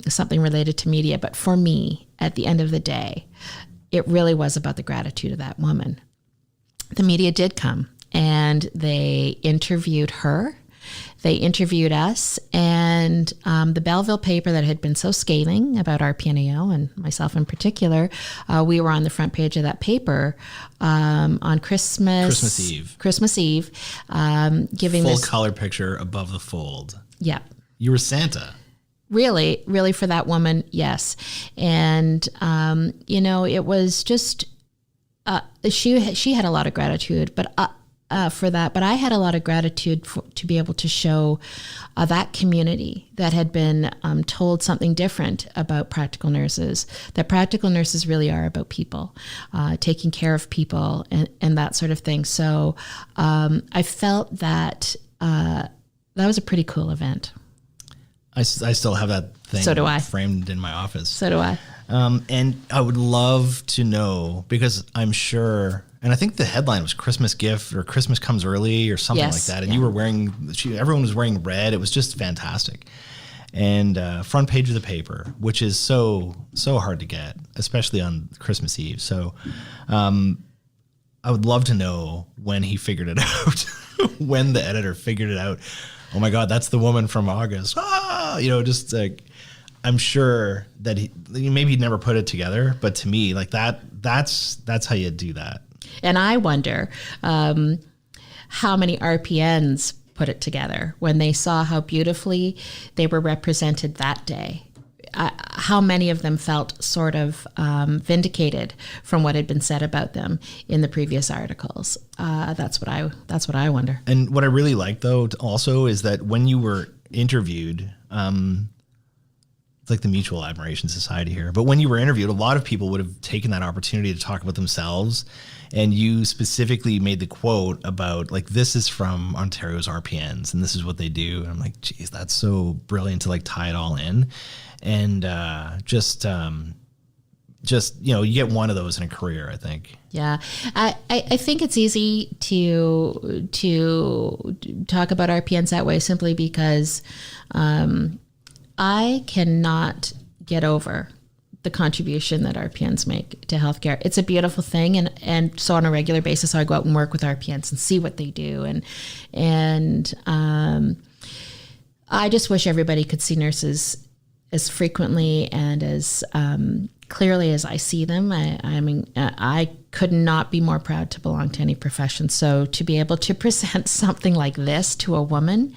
something related to media. But for me, at the end of the day, it really was about the gratitude of that woman. The media did come, and they interviewed her. They interviewed us, and the Belleville paper that had been so scathing about RPNAO and myself in particular, we were on the front page of that paper on Christmas Eve, giving full this color picture above the fold. Yeah. You were Santa. Really, really, for that woman, yes. And it was just she had a lot of gratitude, but for that. But I had a lot of gratitude to be able to show that community that had been told something different about practical nurses, that practical nurses really are about people, taking care of people and that sort of thing. So I felt that that was a pretty cool event. I still have that thing So do I. framed in my office. So do I. And I would love to know, because I'm sure, and I think the headline was Christmas gift or Christmas comes early or something like that. And you were everyone was wearing red. It was just fantastic. And front page of the paper, which is so hard to get, especially on Christmas Eve. So I would love to know when he figured it out, when the editor figured it out. Oh my God, that's the woman from August. Just like, I'm sure that maybe he'd never put it together, but to me, like that's how you do that. And I wonder how many RPNs put it together, when they saw how beautifully they were represented that day. How many of them felt sort of vindicated from what had been said about them in the previous articles. That's what I wonder. And what I really like, though, also is that when you were interviewed, it's like the Mutual Admiration Society here, but when you were interviewed, a lot of people would have taken that opportunity to talk about themselves. And you specifically made the quote about, like, this is from Ontario's RPNs and this is what they do. And I'm like, geez, that's so brilliant to, like, tie it all in. And just you get one of those in a career, I think. Yeah, I think it's easy to talk about RPNs that way simply because I cannot get over the contribution that RPNs make to healthcare. It's a beautiful thing, and so on a regular basis, I go out and work with RPNs and see what they do, and I just wish everybody could see nurses as frequently and as clearly as I see them. I mean, I could not be more proud to belong to any profession. So to be able to present something like this to a woman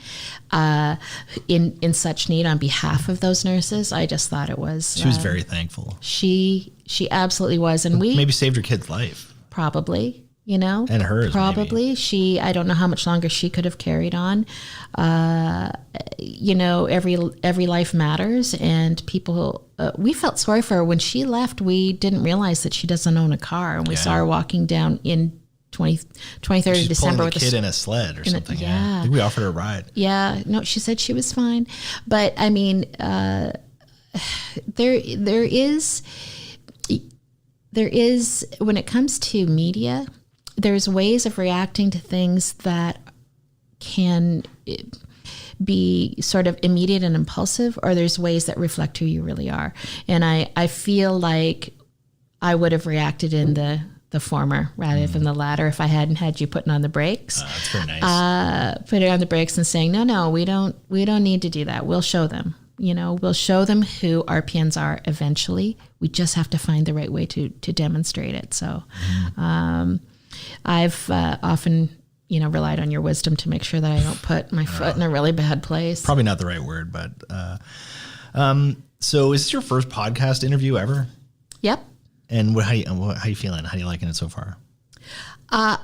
in such need on behalf of those nurses, I just thought it was. She was very thankful. She absolutely was, and we maybe saved her kid's life. Probably. And hers probably maybe. I don't know how much longer she could have carried on. Every life matters, and people, we felt sorry for her when she left. We didn't realize that she doesn't own a car, and we saw her walking down in 23rd of December with a kid in a sled or something. I think we offered her a ride. Yeah, no, she said she was fine, but I mean, there is when it comes to media, there's ways of reacting to things that can be sort of immediate and impulsive, or there's ways that reflect who you really are. And I feel like I would have reacted in the former rather than the latter if I hadn't had you putting on the brakes. That's very nice. Put it on the brakes and saying, no, we don't need to do that. We'll show them. We'll show them who RPNs are eventually. We just have to find the right way to demonstrate it. So I've often, relied on your wisdom to make sure that I don't put my foot in a really bad place. Probably not the right word, but so is this your first podcast interview ever? Yep. And how you feeling? How are you liking it so far? I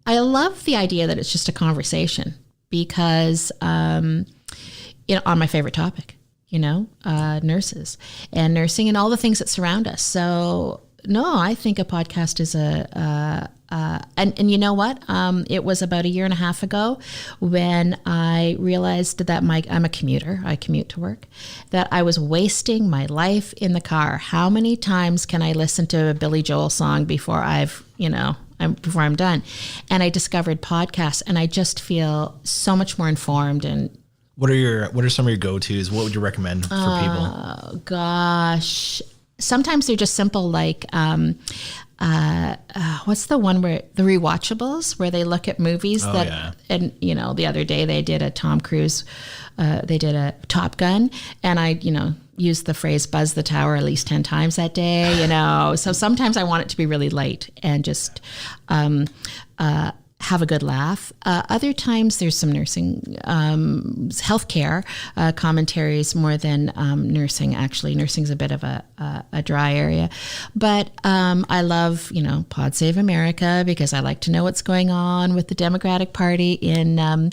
love the idea that it's just a conversation because, on my favorite topic, nurses and nursing and all the things that surround us. So no, I think a podcast is and you know what? It was about 1.5 years ago when I realized that I'm a commuter. I commute to work, that I was wasting my life in the car. How many times can I listen to a Billy Joel song before before I'm done? And I discovered podcasts, and I just feel so much more informed. And what are some of your go-tos? What would you recommend for people? Oh gosh. Sometimes they're just simple, like what's the one where the rewatchables, where they look at movies and the other day they did a Tom Cruise, they did a Top Gun, and I used the phrase buzz the tower at least 10 times that day. So sometimes I want it to be really light and just have a good laugh. Other times there's some nursing, healthcare commentaries more than nursing. Actually, nursing's a bit of a dry area, but I love Pod Save America because I like to know what's going on with the Democratic Party in the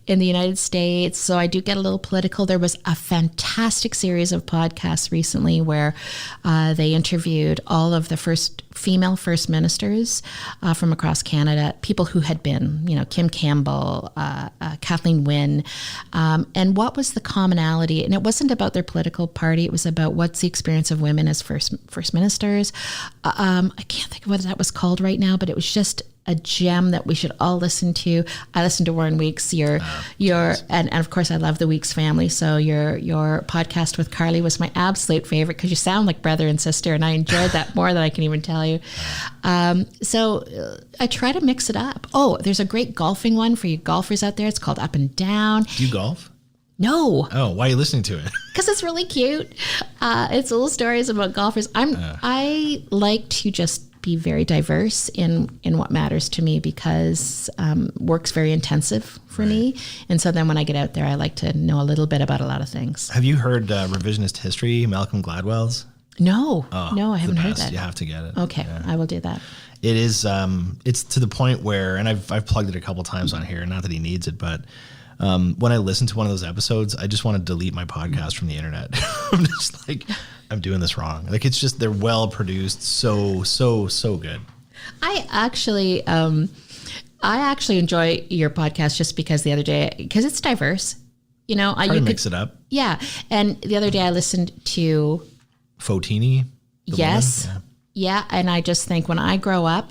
United States. So I do get a little political. There was a fantastic series of podcasts recently where they interviewed all of the female first ministers from across Canada, people who had been, Kim Campbell, Kathleen Wynne, and what was the commonality? And it wasn't about their political party. It was about what's the experience of women as first ministers. I can't think of what that was called right now, but it was just a gem that we should all listen to. I listened to Warren Weeks, and of course I love the Weeks family. So your podcast with Carly was my absolute favorite because you sound like brother and sister, and I enjoyed that more than I can even tell you. So I try to mix it up. Oh, there's a great golfing one for you golfers out there. It's called Up and Down. Do you golf? No. Oh, why are you listening to it? Because it's really cute. It's little stories about golfers. I like to just be very diverse in what matters to me, because work's very intensive for me. And so then when I get out there, I like to know a little bit about a lot of things. Have you heard Revisionist History, Malcolm Gladwell's? No, I haven't heard that. You have to get it. Okay, yeah. I will do that. It is, it's to the point where, and I've plugged it a couple times on here, not that he needs it, but when I listen to one of those episodes, I just want to delete my podcast from the internet. I'm just like, I'm doing this wrong. Like, it's just, they're well produced. So good. I actually enjoy your podcast just because the other day, because it's diverse, you know, you mix it up. Yeah. And the other day I listened to Fotini. Yes. Yeah. And I just think when I grow up,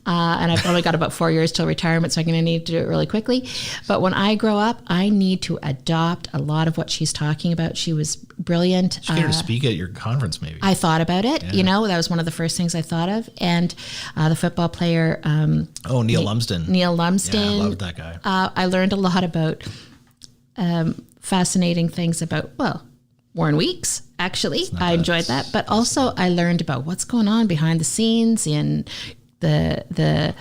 and I've only got about 4 years till retirement, so I'm going to need to do it really quickly. But when I grow up, I need to adopt a lot of what she's talking about. She was brilliant. She get her to speak at your conference, maybe. I thought about it. Yeah. You know, that was one of the first things I thought of. And the football player. Neil Lumsden. Neil Lumsden. Yeah, I loved that guy. I learned a lot about fascinating things about, Warren Weeks, actually. I enjoyed that. But also I learned about what's going on behind the scenes in the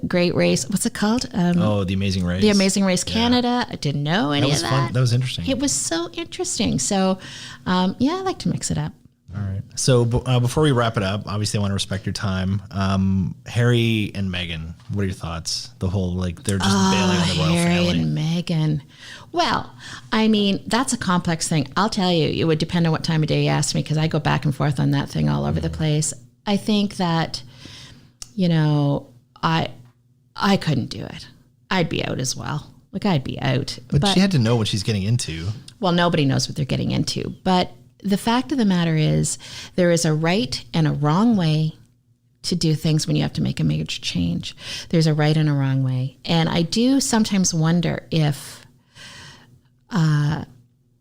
Great Race. What's it called? The Amazing Race. The Amazing Race Canada. I didn't know any of that. Fun. That was interesting. It was so interesting. So, I like to mix it up. All right. So before we wrap it up, obviously I want to respect your time. Harry and Meghan, what are your thoughts? The whole, like, they're just bailing on the royal Harry family. and Meghan. Well, I mean, that's a complex thing. I'll tell you, it would depend on what time of day you ask me, because I go back and forth on that thing all over the place. I think that, you know, I couldn't do it. I'd be out as well. Like, I'd be out. But she had to know what she's getting into. Well, nobody knows what they're getting into. But the fact of the matter is, there is a right and a wrong way to do things when you have to make a major change. There's a right and a wrong way. And I do sometimes wonder if,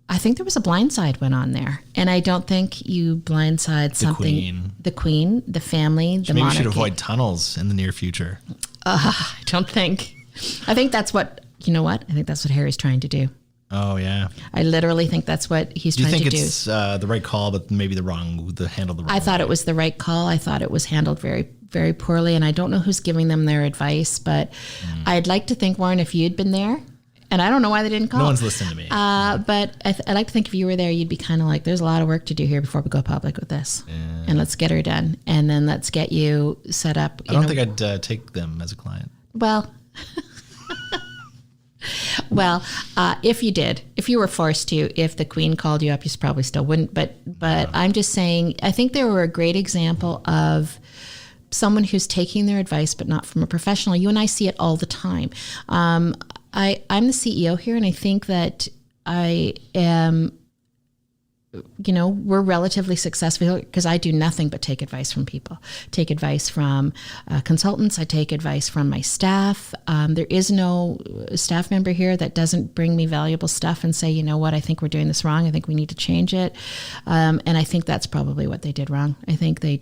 I think there was a blindside went on there. And I don't think you blindside something. The Queen, the family, the monarchy. Maybe we should avoid tunnels in the near future. I don't think. I think that's what, you know what? I think that's what Harry's trying to do. Oh, yeah. I literally think that's what he's trying to do. Do you think it's the right call, but maybe handled the wrong I thought way? It was the right call. I thought it was handled very, very poorly. And I don't know who's giving them their advice, but I'd like to think, Warren, if you'd been there, and I don't know why they didn't call. No one's listening to me. But I like to think if you were there, you'd be kind of like, there's a lot of work to do here before we go public with this. Yeah. And let's get her done. And then let's get you set up. I don't think I'd take them as a client. Well... Well, if you did, if you were forced to, if the Queen called you up, you probably still wouldn't. But I'm just saying, I think they were a great example of someone who's taking their advice, but not from a professional. You and I see it all the time. I'm the CEO here, and I think that I am, you know, we're relatively successful because I do nothing but take advice from people, take advice from consultants. I take advice from my staff. There is no staff member here that doesn't bring me valuable stuff and say, you know what, I think we're doing this wrong. I think we need to change it. And I think that's probably what they did wrong. I think they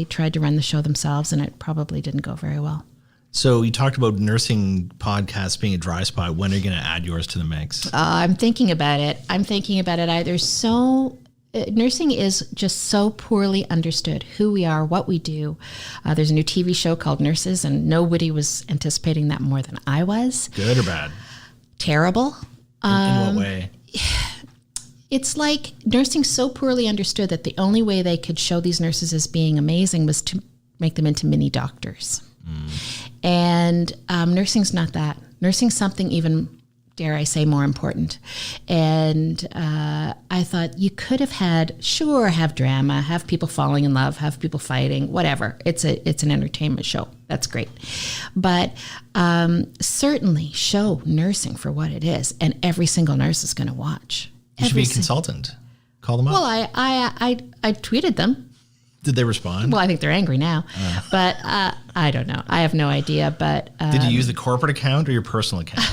tried to run the show themselves, and it probably didn't go very well. So you talked about nursing podcasts being a dry spot. When are you going to add yours to the mix? I'm thinking about it. Nursing is just so poorly understood, who we are, what we do. There's a new TV show called Nurses, and nobody was anticipating that more than I was. Good or bad? Terrible. In what way? It's like nursing's so poorly understood that the only way they could show these nurses as being amazing was to make them into mini doctors. And nursing's not that. Nursing's something even, dare I say, more important. And I thought you could have have drama, have people falling in love, have people fighting, whatever. It's an entertainment show. That's great. But certainly show nursing for what it is, and every single nurse is going to watch. You should be a consultant. Call them up. Well, I tweeted them. Did they respond? Well, I think they're angry now, but I don't know. I have no idea. But did you use the corporate account or your personal account?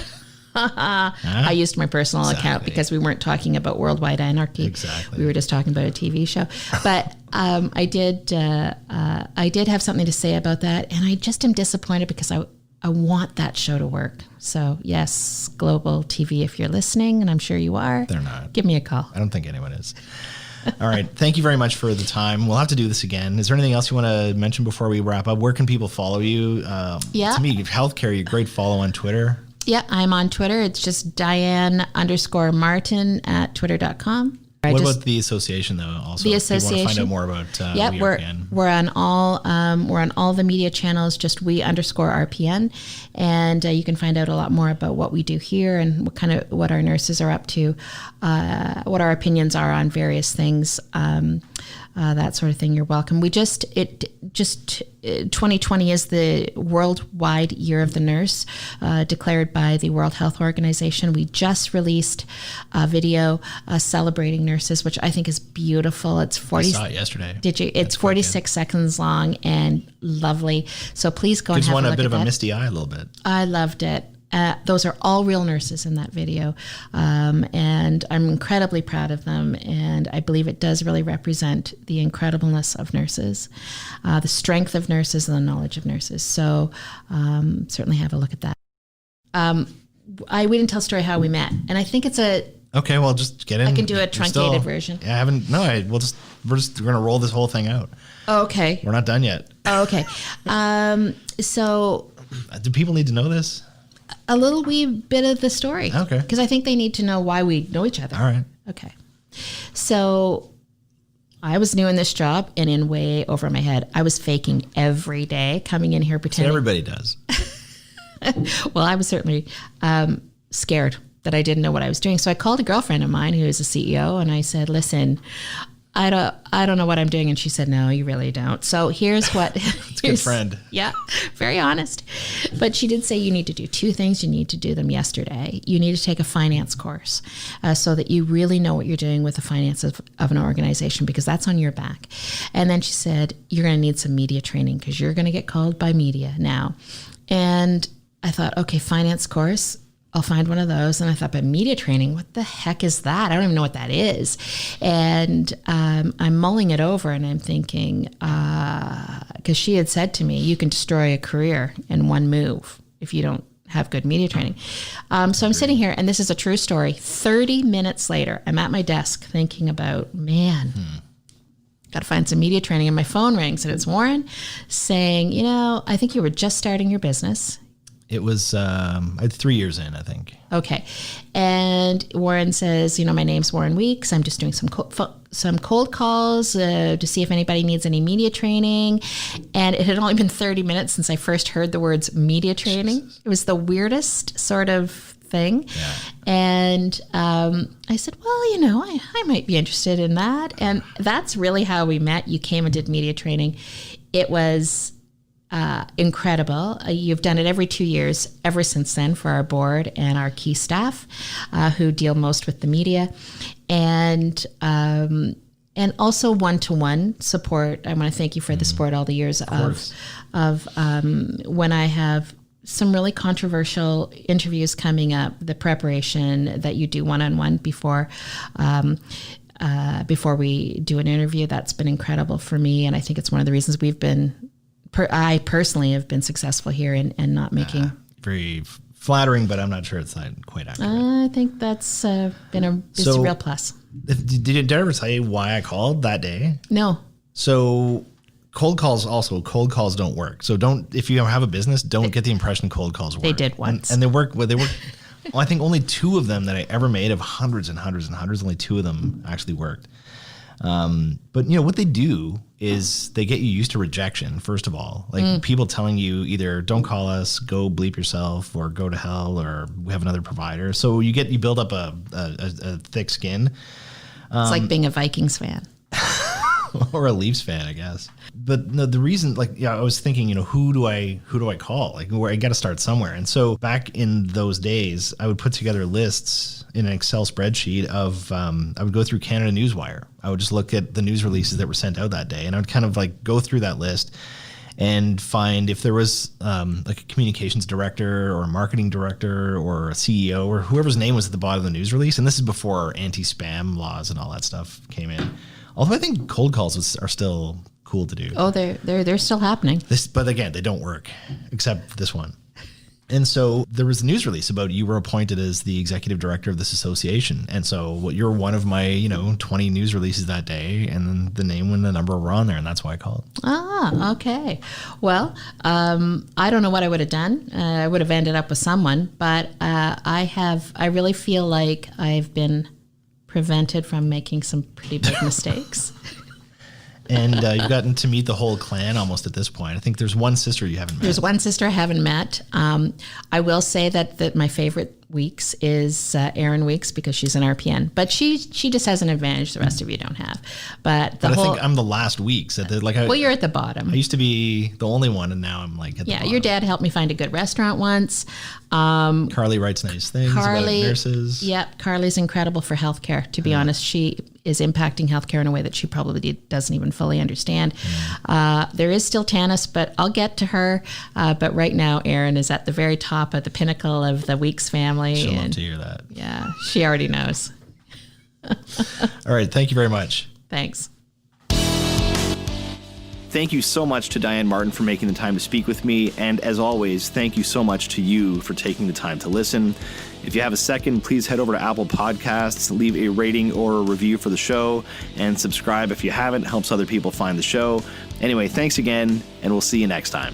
I used my personal account because we weren't talking about worldwide anarchy. Exactly. We were just talking about a TV show. But I did have something to say about that, and I just am disappointed because I want that show to work. So yes, Global TV, if you're listening, and I'm sure you are. They're not. Give me a call. I don't think anyone is. All right. Thank you very much for the time. We'll have to do this again. Is there anything else you want to mention before we wrap up? Where can people follow you? To me, healthcare, you're a great follow on Twitter. Yeah, I'm on Twitter. It's just Dianne_Martin at twitter.com. What about the association, though? Also, the association. If you want to find out more about WeRPN. We're on all the media channels. Just we_RPN, and you can find out a lot more about what we do here and what our nurses are up to, what our opinions are on various things. That sort of thing. You're welcome. 2020 is the worldwide year of the nurse, declared by the World Health Organization. We just released a video celebrating nurses, which I think is beautiful. It's 40. I saw it yesterday. Did you? It's 46 seconds long and lovely. So please go and have a look at that. Gives one a bit of a misty eye a little bit. I loved it. Those are all real nurses in that video, and I'm incredibly proud of them, and I believe it does really represent the incredibleness of nurses, the strength of nurses, and the knowledge of nurses. So certainly have a look at that. We didn't tell a story how we met, and I think it's a... Okay, well, just get in. I can do a truncated version. Yeah, we're going to roll this whole thing out. Oh, okay. We're not done yet. Oh, okay. So... Do people need to know this? A little wee bit of the story. Okay. Because I think they need to know why we know each other. All right. Okay. So I was new in this job and in way over my head. I was faking every day, coming in here pretending. So everybody does. Well, I was certainly scared that I didn't know what I was doing. So I called a girlfriend of mine who is a CEO, and I said, listen, I don't know what I'm doing. And she said, no, you really don't. So here's what. It's a good friend. Yeah, very honest. But she did say you need to do two things. You need to do them yesterday. You need to take a finance course so that you really know what you're doing with the finances of an organization, because that's on your back. And then she said, you're going to need some media training because you're going to get called by media now. And I thought, okay, finance course. I'll find one of those. And I thought, but media training, what the heck is that? I don't even know what that is. And I'm mulling it over and I'm thinking, because she had said to me, you can destroy a career in one move if you don't have good media training. So I'm sitting here, and this is a true story. 30 minutes later, I'm at my desk thinking about, got to find some media training. And my phone rings, and it's Warren saying, I think you were just starting your business. It was 3 years in, I think. Okay. And Warren says, my name's Warren Weeks. I'm just doing some cold calls to see if anybody needs any media training. And it had only been 30 minutes since I first heard the words media training. Jesus. It was the weirdest sort of thing. Yeah. And I said, well, I might be interested in that. And that's really how we met. You came and did media training. It was... incredible. You've done it every 2 years ever since then for our board and our key staff who deal most with the media, and also one-to-one support. I want to thank you for the support all the years of when I have some really controversial interviews coming up, the preparation that you do one-on-one before we do an interview. That's been incredible for me, and I think it's one of the reasons I personally have been successil here and not making... very flattering, but I'm not sure it's not quite accurate. I think that's been a real plus. Did I ever tell you why I called that day? No. So cold calls don't work. So if you have a business, don't get the impression cold calls work. They did once. And they work. Well, I think only 2 of them that I ever made of hundreds and hundreds and hundreds, only 2 of them actually worked. But what they do is they get you used to rejection, first of all, like people telling you either don't call us, go bleep yourself, or go to hell, or we have another provider. So you build up a thick skin. It's like being a Vikings fan. Or a Leafs fan, I guess. But no, the reason, I was thinking, who do I call? Where I got to start somewhere. And so back in those days, I would put together lists in an Excel spreadsheet of, I would go through Canada Newswire. I would just look at the news releases that were sent out that day, and I would kind of go through that list and find if there was a communications director or a marketing director or a CEO or whoever's name was at the bottom of the news release. And this is before anti-spam laws and all that stuff came in. Although I think cold calls are still cool to do. Oh, they're still happening. But again, they don't work, except this one. And so there was a news release about you were appointed as the executive director of this association. And so you're one of my, 20 news releases that day, and then the name and the number were on there, and that's why I called. Ah, okay. Well, I don't know what I would have done. I would have ended up with someone, but I really feel like I've been prevented from making some pretty big mistakes. And you've gotten to meet the whole clan almost at this point. I think there's one sister you haven't met. There's one sister I haven't met. I will say that my favorite Weeks is Erin Weeks, because she's an RPN, but she just has an advantage the rest of you don't have. But I think I'm the last Weeks at the you're at the bottom. I used to be the only one, and now I'm like at the bottom. Your dad helped me find a good restaurant once. Carly writes nice things about nurses. Yep, Carly's incredible for healthcare. To be honest, she is impacting healthcare in a way that she probably doesn't even fully understand. There is still Tanis, but I'll get to her. But right now, Erin is at the very top of the pinnacle of the Weeks family. She'll love to hear that. Yeah, she already knows. All right, thank you very much. Thanks. Thank you so much to Dianne Martin for making the time to speak with me. And as always, thank you so much to you for taking the time to listen. If you have a second, please head over to Apple Podcasts, leave a rating or a review for the show, and subscribe if you haven't. Helps other people find the show. Anyway, thanks again, and we'll see you next time.